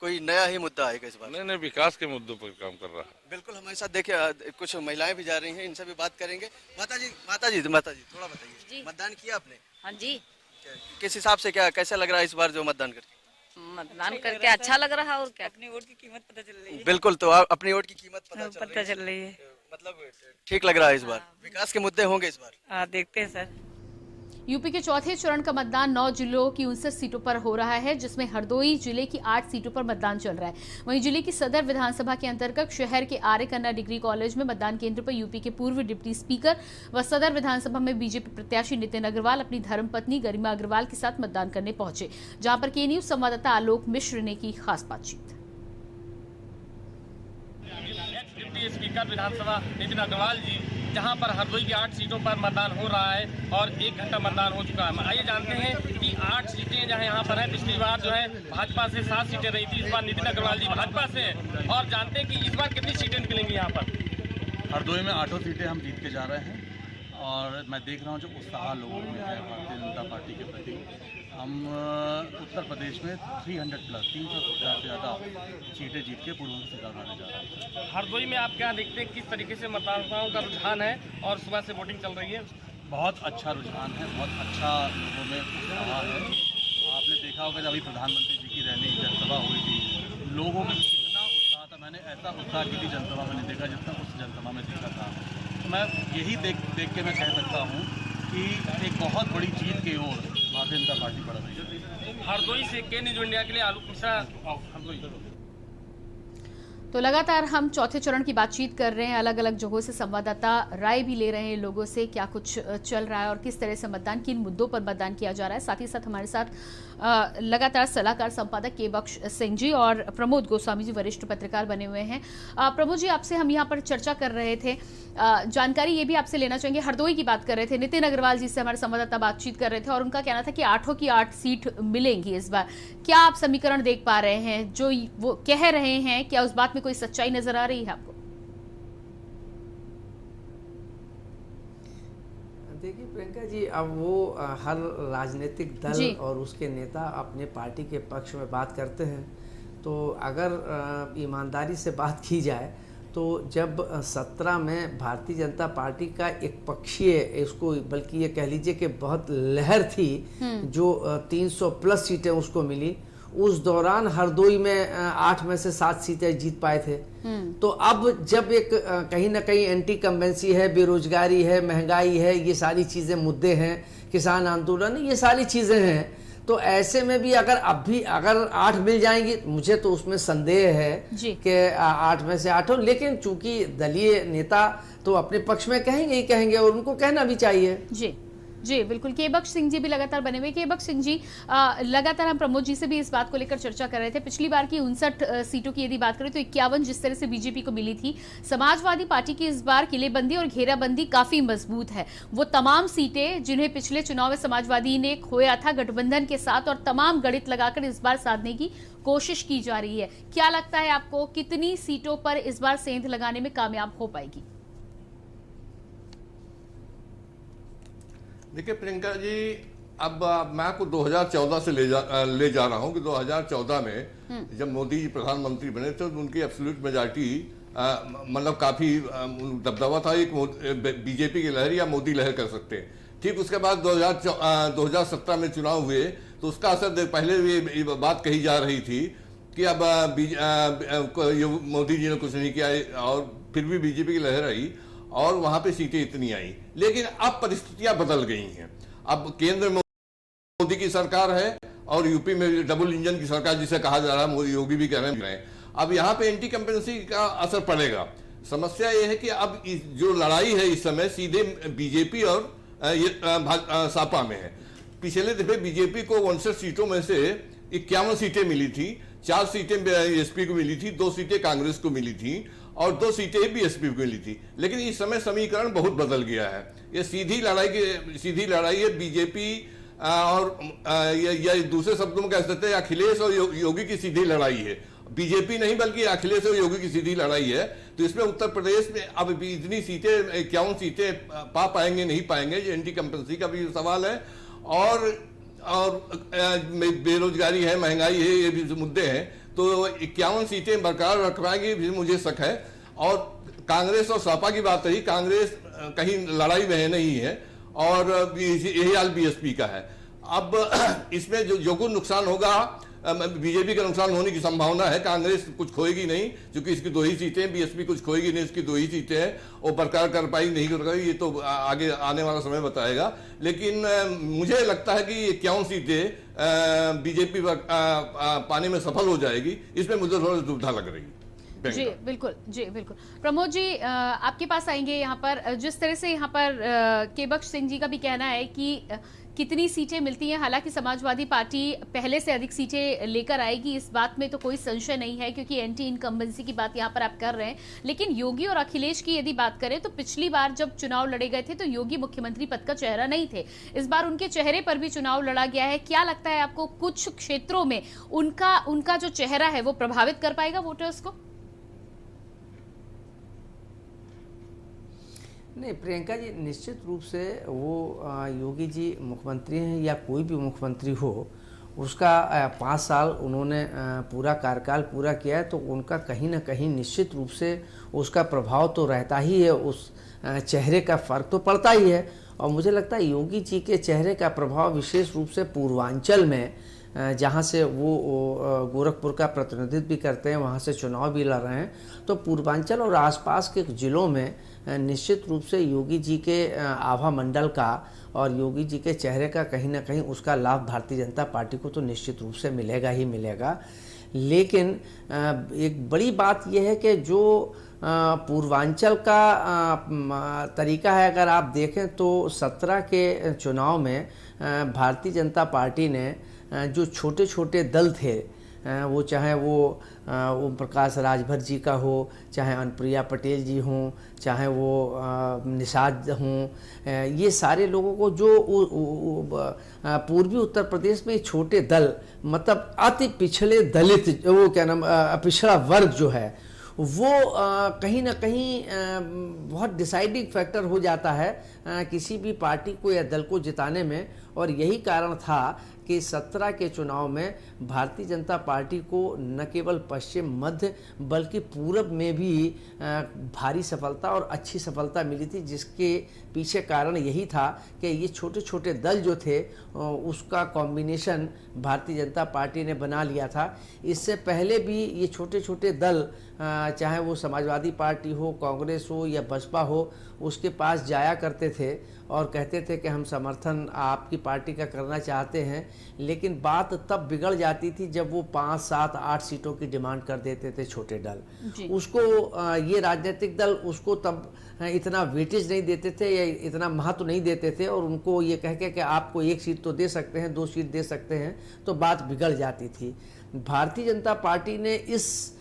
कोई नया ही मुद्दा आएगा इस बार? नहीं, विकास के मुद्दों पर काम कर रहा है। बिल्कुल, हमारे साथ देखिए कुछ महिलाएं भी जा रही हैं, इनसे भी बात करेंगे। माता जी थोड़ा बताइए, मतदान किया आपने? हाँ जी। किस हिसाब से, क्या कैसा लग रहा है इस बार जो मतदान करके? मतदान करके अच्छा लग रहा है और क्या, अपनी वोट की कीमत पता चल रही है। बिल्कुल, तो अपनी वोट की कीमत पता चल रही है। मतलब ठीक लग रहा है इस बार। विकास के मुद्दे होंगे इस बार? देखते हैं सर। यूपी के चौथे चरण का मतदान 9 जिलों की 59 सीटों पर हो रहा है, जिसमें हरदोई जिले की 8 सीटों पर मतदान चल रहा है। वहीं जिले की सदर विधानसभा के अंतर्गत शहर के आर्य कन्या डिग्री कॉलेज में मतदान केंद्र पर यूपी के पूर्व डिप्टी स्पीकर व सदर विधानसभा में बीजेपी प्रत्याशी नितिन अग्रवाल अपनी धर्मपत्नी गरिमा अग्रवाल के साथ मतदान करने पहुंचे, जहां पर के न्यूज संवाददाता आलोक मिश्र ने की खास बातचीत। डिप्टी स्पीकर विधानसभा नितिन अग्रवाल जी, जहां पर हरदोई की 8 सीटों पर मतदान हो रहा है और 1 घंटा मतदान हो चुका है। आइए जानते हैं कि 8 सीटें जहां यहाँ पर हैं। पिछली बार जो है भाजपा से 7 सीटें रही थी, इस बार नितिन अग्रवाल जी भाजपा से हैं और जानते हैं कि इस बार कितनी सीटें निकलेंगी यहाँ पर। हरदोई में 8 सीटें हम जीत के जा रहे हैं और मैं देख रहा हूँ जो उत्साह लोगों में है भारतीय जनता पार्टी के प्रति। हम उत्तर प्रदेश में 300+ 300 से ज़्यादा सीटें जीत के पूर्व से करवाने जा रहे हैं। हरदोई में आप क्या देखते हैं, किस तरीके से मतदाताओं का रुझान है और सुबह से वोटिंग चल रही है? बहुत अच्छा रुझान है, बहुत अच्छा लोगों में उत्साह है। आपने देखा होगा जब अभी प्रधानमंत्री जी की रहने की जनसभा हुई थी, लोगों में कितना उत्साह था। मैंने ऐसा उत्साह किसी जनसभा में नहीं देखा जितना उस जनसभा में देखा था। तो मैं यही देख के मैं कह सकता हूँ कि एक बहुत बड़ी जीत की ओर भारतीय जनता पार्टी बढ़ रही है। हरदोई से के न्यूज इंडिया के लिए आलोक मिश्रा, हरदोई। तो लगातार हम चौथे चरण की बातचीत कर रहे हैं, अलग अलग जगहों से संवाददाता राय भी ले रहे हैं लोगों से, क्या कुछ चल रहा है और किस तरह से मतदान, किन मुद्दों पर मतदान किया जा रहा है। साथ ही साथ हमारे साथ लगातार सलाहकार संपादक के बख्श सिंह जी और प्रमोद गोस्वामी जी वरिष्ठ पत्रकार बने हुए हैं। प्रमोद जी, आपसे हम यहाँ पर चर्चा कर रहे थे, जानकारी ये भी आपसे लेना चाहेंगे, हरदोई की बात कर रहे थे, नितिन अग्रवाल जी से हमारे संवाददाता बातचीत कर रहे थे और उनका कहना था कि 8 की 8 सीट मिलेंगी इस बार। क्या आप समीकरण देख पा रहे हैं जो वो कह रहे हैं, क्या उस बात में कोई सच्चाई नजर आ रही है आपको? देखिए प्रियंका जी, अब वो हर राजनीतिक दल और उसके नेता अपने पार्टी के पक्ष में बात करते हैं। तो अगर ईमानदारी से बात की जाए तो जब 17 में भारतीय जनता पार्टी का एक पक्षीय, इसको बल्कि ये कह लीजिए कि बहुत लहर थी, जो 300+ सीटें उसको मिली, उस दौरान हरदोई में 8 में से 7 सीटें जीत पाए थे। तो अब जब एक कहीं ना कहीं एंटी कम्बेंसी है, बेरोजगारी है, महंगाई है, ये सारी चीजें मुद्दे हैं, किसान आंदोलन, ये सारी चीजें हैं, तो ऐसे में भी अगर 8 मिल जाएंगी, मुझे तो उसमें संदेह है कि 8 में से 8 हो। लेकिन चूंकि दलीय नेता तो अपने पक्ष में कहेंगे ही कहेंगे और उनको कहना भी चाहिए। जी बिल्कुल। केबक्श सिंह जी भी लगातार बने हुए। केबक्श सिंह जी, लगातार हम प्रमोद जी से भी इस बात को लेकर चर्चा कर रहे थे। पिछली बार की 59 सीटों की यदि बात करें तो 51 जिस तरह से बीजेपी को मिली थी, समाजवादी पार्टी की इस बार किलेबंदी और घेराबंदी काफी मजबूत है। वो तमाम सीटें जिन्हें पिछले चुनाव में समाजवादी ने खोया था गठबंधन के साथ, और तमाम गणित लगाकर इस बार साधने की कोशिश की जा रही है। क्या लगता है आपको, कितनी सीटों पर इस बार सेंध लगाने में कामयाब हो पाएगी? देखिए प्रियंका जी, अब मैं आपको 2014 से ले जा रहा हूं कि 2014 में जब मोदी जी प्रधानमंत्री बने थे तो उनकी एब्सोल्यूट मेजॉरिटी मतलब काफी दबदबा था, एक बीजेपी की लहर या मोदी लहर कर सकते हैं। ठीक उसके बाद 2017 में चुनाव हुए तो उसका असर पहले ये बात कही जा रही थी कि अब मोदी जी ने कुछ नहीं किया और फिर भी बीजेपी की लहर आई और वहां पे सीटें इतनी आई। लेकिन अब परिस्थितियां बदल गई हैं। अब केंद्र में मोदी की सरकार है और यूपी में डबल इंजन की सरकार जिसे कहा जा रहा है, मोदी योगी भी कह रहे हैं। अब यहाँ पे एंटी कंपेंसी का असर पड़ेगा। समस्या ये है कि अब जो लड़ाई है इस समय सीधे बीजेपी और सपा में है। पिछले दफे बीजेपी को 59 सीटों में से 51 सीटें मिली थी, 4 सीटें एसपी को मिली थी, 2 सीटें कांग्रेस को मिली थी और 2 सीटें बीएसपी को मिली थी। लेकिन इस समय समीकरण बहुत बदल गया है। ये सीधी लड़ाई है बीजेपी और या दूसरे शब्दों में कह सकते हैं अखिलेश और योगी की सीधी लड़ाई है। बीजेपी नहीं बल्कि अखिलेश और योगी की सीधी लड़ाई है। तो इसमें उत्तर प्रदेश में अब इतनी सीटें 51 सीटें पा पाएंगे नहीं पाएंगे, ये एंटी कंपेंसी का भी सवाल है और बेरोजगारी है, महंगाई है, ये भी मुद्दे हैं। तो 51 सीटें बरकरार रख पाएंगे भी मुझे शक है। और कांग्रेस और सपा की बात रही, कांग्रेस कहीं लड़ाई में नहीं है और यही हाल बीएसपी का है। अब इसमें जो कुछ नुकसान होगा बीजेपी का नुकसान होने की संभावना है। कांग्रेस कुछ खोएगी नहीं क्योंकि इसकी 2 ही सीटें, बीएसपी कुछ खोएगी नहीं, इसकी 2 ही सीटें हैं। वो बरकरार कर पाई नहीं कर पाई ये तो आगे आने वाला समय बताएगा। लेकिन मुझे लगता है कि 51 सीटें बीजेपी पाने में सफल हो जाएगी। इसमें मुझे थोड़ी दुविधा लग रही है। जी बिल्कुल, जी बिल्कुल। प्रमोद जी, आपके पास आएंगे। यहाँ पर जिस तरह से यहाँ पर केबक्श सिंह जी का भी कहना है कि कितनी सीटें मिलती हैं, हालांकि समाजवादी पार्टी पहले से अधिक सीटें लेकर आएगी, इस बात में तो कोई संशय नहीं है क्योंकि एंटी इनकम्बेंसी की बात यहाँ पर आप कर रहे हैं। लेकिन योगी और अखिलेश की यदि बात करें तो पिछली बार जब चुनाव लड़े गए थे तो योगी मुख्यमंत्री पद का चेहरा नहीं थे। इस बार उनके चेहरे पर भी चुनाव लड़ा गया है। क्या लगता है आपको, कुछ क्षेत्रों में उनका जो चेहरा है वो प्रभावित कर पाएगा वोटर्स को? नहीं प्रियंका जी, निश्चित रूप से वो योगी जी मुख्यमंत्री हैं या कोई भी मुख्यमंत्री हो, उसका 5 साल उन्होंने पूरा कार्यकाल पूरा किया है तो उनका कहीं ना कहीं निश्चित रूप से उसका प्रभाव तो रहता ही है, उस चेहरे का फर्क तो पड़ता ही है। और मुझे लगता है योगी जी के चेहरे का प्रभाव विशेष रूप से पूर्वांचल में, जहाँ से वो गोरखपुर का प्रतिनिधित्व भी करते हैं, वहाँ से चुनाव भी लड़ रहे हैं, तो पूर्वांचल और आसपास के जिलों में निश्चित रूप से योगी जी के आभा मंडल का और योगी जी के चेहरे का कहीं ना कहीं उसका लाभ भारतीय जनता पार्टी को तो निश्चित रूप से मिलेगा ही मिलेगा। लेकिन एक बड़ी बात यह है कि जो पूर्वांचल का तरीका है, अगर आप देखें तो 17 के चुनाव में भारतीय जनता पार्टी ने जो छोटे छोटे दल थे, वो चाहे वो ओम प्रकाश राजभर जी का हो, चाहे अनुप्रिया पटेल जी हों, चाहे वो निषाद हों, ये सारे लोगों को जो पूर्वी उत्तर प्रदेश में छोटे दल, मतलब अति पिछड़े दलित, वो क्या नाम, पिछड़ा वर्ग जो है, वो कहीं ना कहीं बहुत डिसाइडिंग फैक्टर हो जाता है किसी भी पार्टी को या दल को जिताने में। और यही कारण था कि 17 के चुनाव में भारतीय जनता पार्टी को न केवल पश्चिम मध्य बल्कि पूरब में भी भारी सफलता और अच्छी सफलता मिली थी, जिसके पीछे कारण यही था कि ये छोटे छोटे दल जो थे उसका कॉम्बिनेशन भारतीय जनता पार्टी ने बना लिया था। इससे पहले भी ये छोटे छोटे दल, चाहे वो समाजवादी पार्टी हो, कांग्रेस हो या बसपा हो, उसके पास जाया करते थे और कहते थे कि हम समर्थन आपकी पार्टी का करना चाहते हैं, लेकिन बात तब बिगड़ जाती थी जब वो 5, 7, 8 सीटों की डिमांड कर देते थे छोटे दल। उसको ये राजनीतिक दल उसको तब इतना वेटेज नहीं देते थे या इतना महत्व नहीं देते थे, और उनको ये कह के कि आपको 1 सीट तो दे सकते हैं, 2 सीट दे सकते हैं, तो बात बिगड़ जाती थी। भारतीय जनता पार्टी ने इस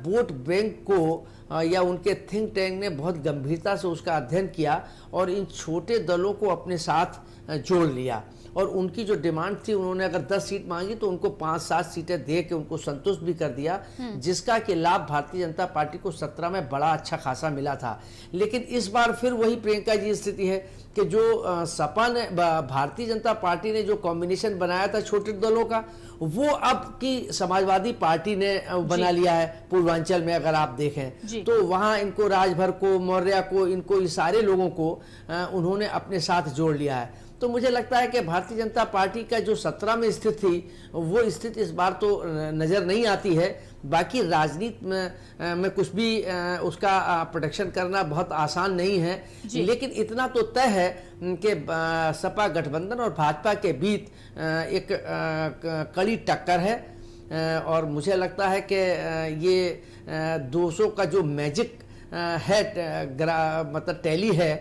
वोट बैंक को या उनके थिंक टैंक ने बहुत गंभीरता से उसका अध्ययन किया और इन छोटे दलों को अपने साथ जोड़ लिया, और उनकी जो डिमांड थी, उन्होंने अगर 10 सीट मांगी तो उनको 5-7 सीटें दे के उनको संतुष्ट भी कर दिया, जिसका कि लाभ भारतीय जनता पार्टी को 17 में बड़ा अच्छा खासा मिला था। लेकिन इस बार फिर वही प्रियंका जी स्थिति है कि जो सपा ने, भारतीय जनता पार्टी ने जो कॉम्बिनेशन बनाया था छोटे दलों का, वो अब की समाजवादी पार्टी ने बना लिया है। पूर्वांचल में अगर आप देखें तो वहां इनको राजभर को, मौर्य को, इनको, ये सारे लोगों को उन्होंने अपने साथ जोड़ लिया है। तो मुझे लगता है कि भारतीय जनता पार्टी का जो 17 में स्थिति थी, वो स्थिति इस बार तो नजर नहीं आती है। बाकी राजनीति में कुछ भी उसका प्रोटेक्शन करना बहुत आसान नहीं है, लेकिन इतना तो तय है कि सपा गठबंधन और भाजपा के बीच एक कड़ी टक्कर है, और मुझे लगता है कि ये 200 का जो मैजिक है, मतलब टैली है,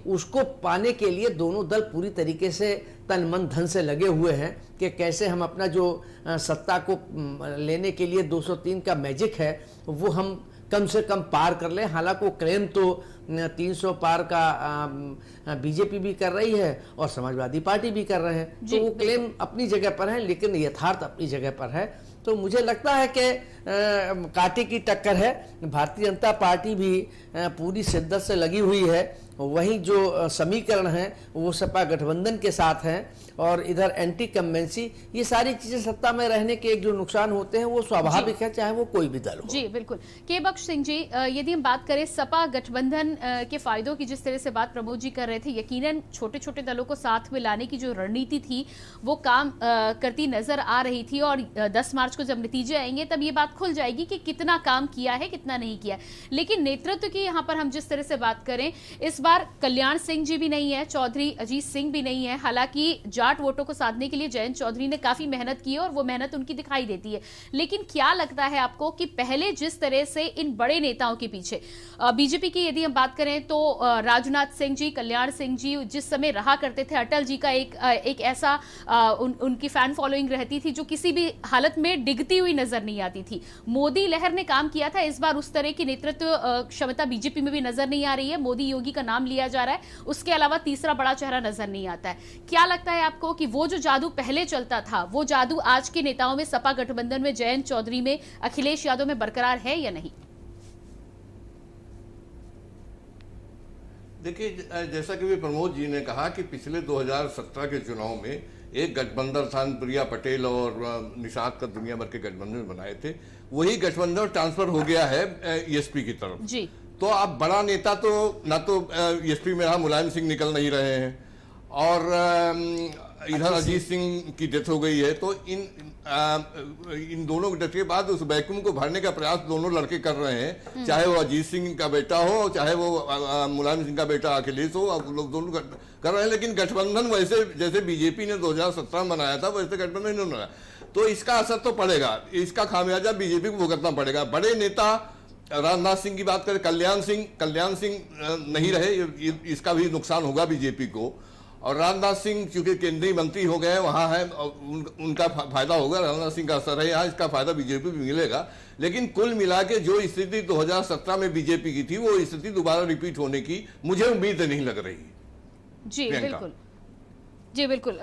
उसको पाने के लिए दोनों दल पूरी तरीके से तन मन धन से लगे हुए हैं कि कैसे हम अपना जो सत्ता को लेने के लिए 203 का मैजिक है वो हम कम से कम पार कर लें। हालांकि वो क्लेम तो 300 पार का बीजेपी भी कर रही है और समाजवादी पार्टी भी कर रहे हैं, तो वो क्लेम अपनी जगह पर है, लेकिन यथार्थ अपनी जगह पर है। तो मुझे लगता है कि कांटे की टक्कर है। भारतीय जनता पार्टी भी पूरी शिद्दत से लगी हुई है, वहीं जो समीकरण हैं वो सपा गठबंधन के साथ हैं, और इधर एंटी कम्बेंसी, ये सारी चीजें सत्ता में रहने के एक जो नुकसान होते हैं वो स्वाभाविक है, चाहे वो कोई भी दल हो। जी बिल्कुल। के बख्श सिंह जी, यदि हम बात करें सपा गठबंधन के फायदों की, जिस तरह से बात प्रमोद जी कर रहे थे, यकीनन छोटे छोटे दलों को साथ में लाने की जो रणनीति थी वो काम करती नजर आ रही थी, और 10 मार्च को जब नतीजे आएंगे तब ये बात खुल जाएगी कि कितना काम किया है, कितना नहीं किया। लेकिन नेतृत्व की यहाँ पर हम जिस तरह से बात करें, इस बार कल्याण सिंह जी भी नहीं है, चौधरी अजीत सिंह भी नहीं है। हालांकि जाट वोटों को साधने के लिए जयंत चौधरी ने काफी मेहनत की है और वो मेहनत उनकी दिखाई देती है। लेकिन क्या लगता है आपको कि पहले जिस तरह से इन बड़े नेताओं के पीछे, बीजेपी की यदि हम बात करें तो राजनाथ सिंह जी, कल्याण सिंह जी जिस समय रहा करते थे, अटल जी का एक ऐसा उनकी फैन फॉलोइंग रहती थी जो किसी भी हालत में डिगती हुई नजर नहीं आती थी। मोदी लहर ने काम किया था, इस बार उस तरह की नेतृत्व क्षमता बीजेपी में भी नजर नहीं आ रही है। मोदी योगी का नाम लिया जा रहा है, उसके अलावा तीसरा बड़ा चेहरा नजर नहीं आता है। क्या लगता है आपको कि वो जो जादू पहले चलता था, वो जादू आज के नेताओं में, सपा गठबंधन में, जयंत चौधरी में, अखिलेश यादव में बरकरार है या नहीं? देखिए, जैसा कि भी प्रमोद जी ने कहा कि पिछले 2017 के चुनाव में एक गठबंधन था, प्रिया पटेल और निषाद का दुनिया भर के गठबंधन बनाए थे, वही गठबंधन ट्रांसफर हो गया है ईएसपी की तरफ जी। तो अब बड़ा नेता तो ना तो ईएसपी में रहा, मुलायम सिंह निकल नहीं रहे हैं, और इधर अजीत सिंह की डेथ हो गई है। तो इन दोनों डेथ के बाद उस वैक्यूम को भरने का प्रयास दोनों लड़के कर रहे हैं, चाहे वो अजीत सिंह का बेटा हो, चाहे वो मुलायम सिंह का बेटा अखिलेश हो, अब लोग दोनों कर रहे हैं। लेकिन गठबंधन वैसे जैसे बीजेपी ने 2017 में बनाया था वैसे गठबंधन इन्होंने बनाया, तो इसका असर तो पड़ेगा, इसका खामियाजा बीजेपी को भुगतना पड़ेगा। बड़े नेता राजनाथ सिंह की बात करें, कल्याण सिंह नहीं रहे, इसका भी नुकसान होगा बीजेपी को। और राजनाथ सिंह चूंकि केंद्रीय मंत्री हो गए, वहां है, उनका फायदा होगा, राजनाथ सिंह का असर है यहाँ, इसका फायदा बीजेपी भी मिलेगा। लेकिन कुल मिला के जो स्थिति 2017 में बीजेपी की थी, वो स्थिति दोबारा रिपीट होने की मुझे उम्मीद नहीं लग रही। जी बिल्कुल, जी बिल्कुल।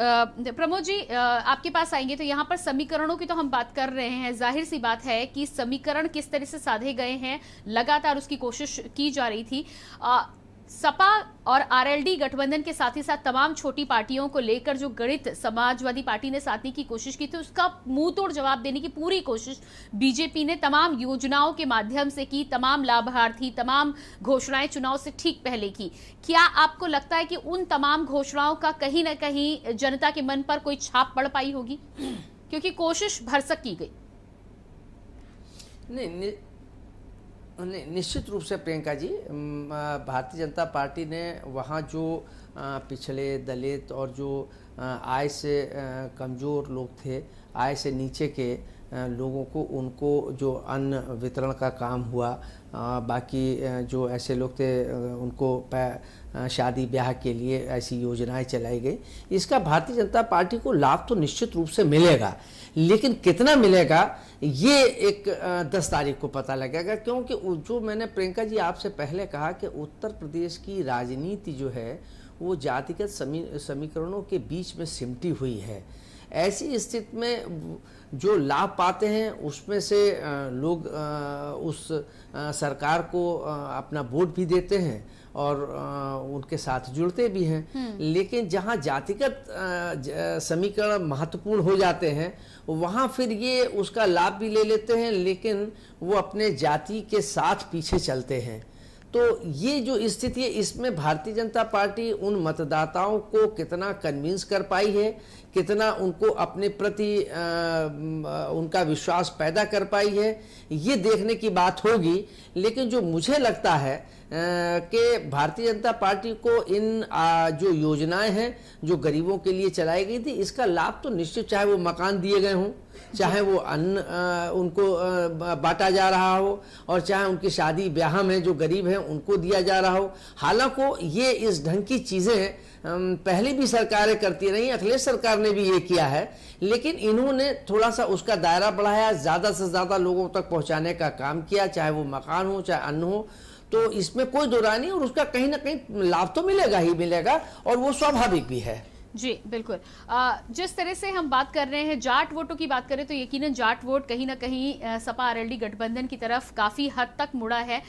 प्रमोद जी, आपके पास आएंगे तो यहाँ पर समीकरणों की तो हम बात कर रहे हैं, जाहिर सी बात है कि समीकरण किस तरह से साधे गए हैं, लगातार उसकी कोशिश की जा रही थी। सपा और आरएलडी गठबंधन के साथ ही साथ तमाम छोटी पार्टियों को लेकर जो गणित समाजवादी पार्टी ने साधने की कोशिश की थी, उसका मुंह तोड़ जवाब देने की पूरी कोशिश बीजेपी ने तमाम योजनाओं के माध्यम से की, तमाम लाभार्थी, तमाम घोषणाएं चुनाव से ठीक पहले की। क्या आपको लगता है कि उन तमाम घोषणाओं का कहीं ना कहीं जनता के मन पर कोई छाप पड़ पाई होगी, क्योंकि कोशिश भरसक की गई? नहीं, निश्चित रूप से प्रियंका जी, भारतीय जनता पार्टी ने वहाँ जो पिछड़े, दलित और जो आय से कमज़ोर लोग थे, आय से नीचे के लोगों को, उनको जो अन्न वितरण का काम हुआ, बाकी जो ऐसे लोग थे उनको शादी ब्याह के लिए ऐसी योजनाएं चलाई गई। इसका भारतीय जनता पार्टी को लाभ तो निश्चित रूप से मिलेगा, लेकिन कितना मिलेगा ये एक 10 तारीख को पता लगेगा। क्योंकि जो मैंने प्रियंका जी आपसे पहले कहा कि उत्तर प्रदेश की राजनीति जो है वो जातिगत समीकरणों के बीच में सिमटी हुई है। ऐसी स्थिति में जो लाभ पाते हैं उसमें से लोग उस सरकार को अपना वोट भी देते हैं और उनके साथ जुड़ते भी हैं। लेकिन जहां जातिगत समीकरण महत्वपूर्ण हो जाते हैं वहां फिर ये उसका लाभ भी ले लेते हैं, लेकिन वो अपने जाति के साथ पीछे चलते हैं। तो ये जो स्थिति है, इसमें भारतीय जनता पार्टी उन मतदाताओं को कितना कन्विंस कर पाई है, कितना उनको अपने प्रति उनका विश्वास पैदा कर पाई है, ये देखने की बात होगी। लेकिन जो मुझे लगता है कि भारतीय जनता पार्टी को इन जो योजनाएं हैं जो गरीबों के लिए चलाई गई थी, इसका लाभ तो निश्चित, चाहे वो मकान दिए गए हों, चाहे वो अन्न उनको बांटा जा रहा हो, और चाहे उनकी शादी ब्याह में जो गरीब हैं उनको दिया जा रहा हो। हालांकि ये इस ढंग की चीज़ें पहले भी सरकारें करती रही, अखिलेश सरकार ने भी ये किया है, लेकिन इन्होंने थोड़ा सा उसका दायरा बढ़ाया, ज़्यादा से ज़्यादा लोगों तक पहुँचाने का काम किया, चाहे वो मकान हो चाहे अन्न हो। तो इसमें कोई दो राय नहीं, और उसका कहीं ना कहीं लाभ तो मिलेगा ही मिलेगा, और वो स्वाभाविक भी है। जी बिल्कुल। जिस तरह से हम बात कर रहे हैं जाट वोटों की बात करें तो यकीनन जाट वोट कहीं ना कहीं सपा आरएलडी गठबंधन की तरफ काफ़ी हद तक मुड़ा है।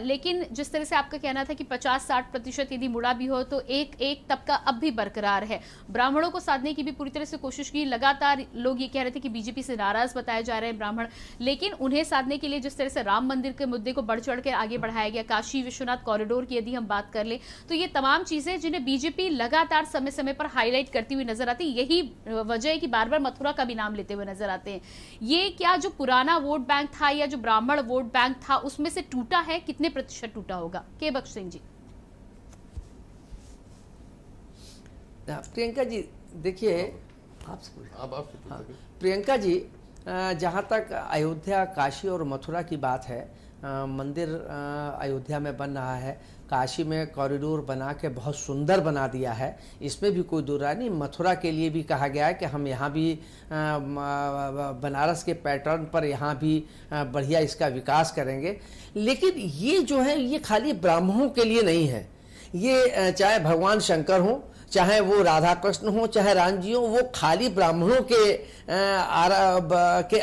लेकिन जिस तरह से आपका कहना था कि 50-60% यदि मुड़ा भी हो तो एक तबका अब भी बरकरार है। ब्राह्मणों को साधने की भी पूरी तरह से कोशिश की, लगातार लोग ये कह रहे थे कि बीजेपी से नाराज बताए जा रहे हैं ब्राह्मण, लेकिन उन्हें साधने के लिए जिस तरह से राम मंदिर के मुद्दे को बढ़ चढ़ कर आगे बढ़ाया गया, काशी विश्वनाथ कॉरिडोर की यदि हम बात कर लें तो ये तमाम चीज़ें जिन्हें बीजेपी लगातार समय समय पर हाईलाइट करती हुई नजर आती, यही वजह है कि बार बार मथुरा का भी नाम लेते हुए नजर आते हैं। ये क्या जो पुराना वोट बैंक था या जो ब्राह्मण वोट बैंक था उसमें से टूटा है? कितने प्रतिशत टूटा होगा? के बख्श सिंह जी। प्रियंका जी देखिए, प्रियंका जी, जहाँ तक अयोध्या, काशी और मथुरा की बात है, मंदिर अयोध्या में बन रहा है, काशी में कॉरिडोर बना के बहुत सुंदर बना दिया है, इसमें भी कोई दो राय नहीं। मथुरा के लिए भी कहा गया है कि हम यहाँ भी बनारस के पैटर्न पर यहाँ भी बढ़िया इसका विकास करेंगे। लेकिन ये जो है ये खाली ब्राह्मणों के लिए नहीं है, ये चाहे भगवान शंकर हो, चाहे वो राधा कृष्ण हो, चाहे राम जी हो, वो खाली ब्राह्मणों के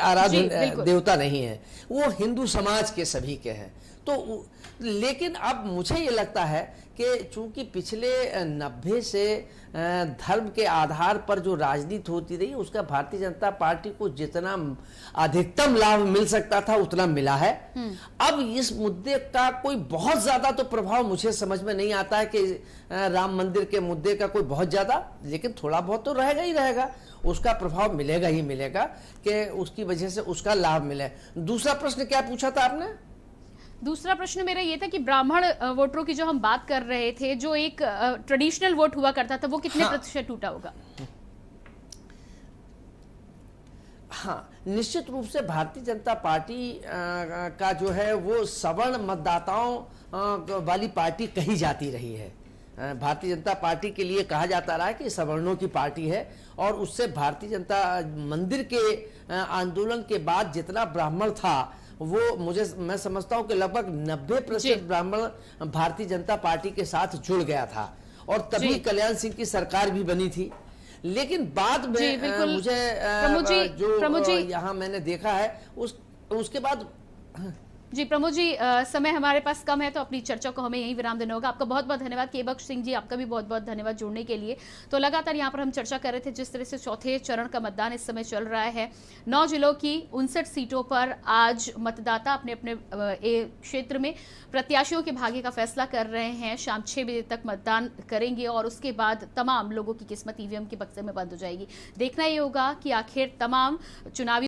आराध्य देवता नहीं है, वो हिंदू समाज के सभी के हैं। तो लेकिन अब मुझे ये लगता है कि चूंकि पिछले 90 से धर्म के आधार पर जो राजनीति होती रही, उसका भारतीय जनता पार्टी को जितना अधिकतम लाभ मिल सकता था उतना मिला है। अब इस मुद्दे का कोई बहुत ज्यादा तो प्रभाव मुझे समझ में नहीं आता है कि राम मंदिर के मुद्दे का कोई बहुत ज्यादा, लेकिन थोड़ा बहुत तो रहेगा ही रहेगा, उसका प्रभाव मिलेगा ही मिलेगा कि उसकी वजह से उसका लाभ मिले। दूसरा प्रश्न क्या पूछा था आपने? दूसरा प्रश्न मेरा ये था कि ब्राह्मण वोटरों की जो हम बात कर रहे थे, जो एक ट्रेडिशनल वोट हुआ करता था, वो कितने प्रतिशत टूटा होगा? हाँ, निश्चित रूप से भारतीय जनता पार्टी का जो है वो सवर्ण मतदाताओं वाली पार्टी कही जाती रही है। भारतीय जनता पार्टी के लिए कहा जाता रहा है कि सवर्णों की पार्टी है, और उससे भारतीय जनता मंदिर के आंदोलन के बाद जितना ब्राह्मण था वो मैं समझता हूं कि लगभग 90% ब्राह्मण भारतीय जनता पार्टी के साथ जुड़ गया था, और तभी कल्याण सिंह की सरकार भी बनी थी। लेकिन बाद में मुझे जो यहाँ मैंने देखा है उसके बाद जी प्रमोद जी, समय हमारे पास कम है तो अपनी चर्चा को हमें यहीं विराम देना होगा। आपका बहुत बहुत धन्यवाद। केबख्श सिंह जी, आपका भी बहुत बहुत धन्यवाद जुड़ने के लिए। तो लगातार यहाँ पर हम चर्चा कर रहे थे जिस तरह से चौथे चरण का मतदान इस समय चल रहा है। 9 जिलों की 59 सीटों पर आज मतदाता अपने अपने क्षेत्र में प्रत्याशियों के भाग्य का फैसला कर रहे हैं। शाम 6 बजे तक मतदान करेंगे और उसके बाद तमाम लोगों की किस्मत ईवीएम के बक्से में बंद हो जाएगी। देखना ये होगा कि आखिर तमाम चुनावी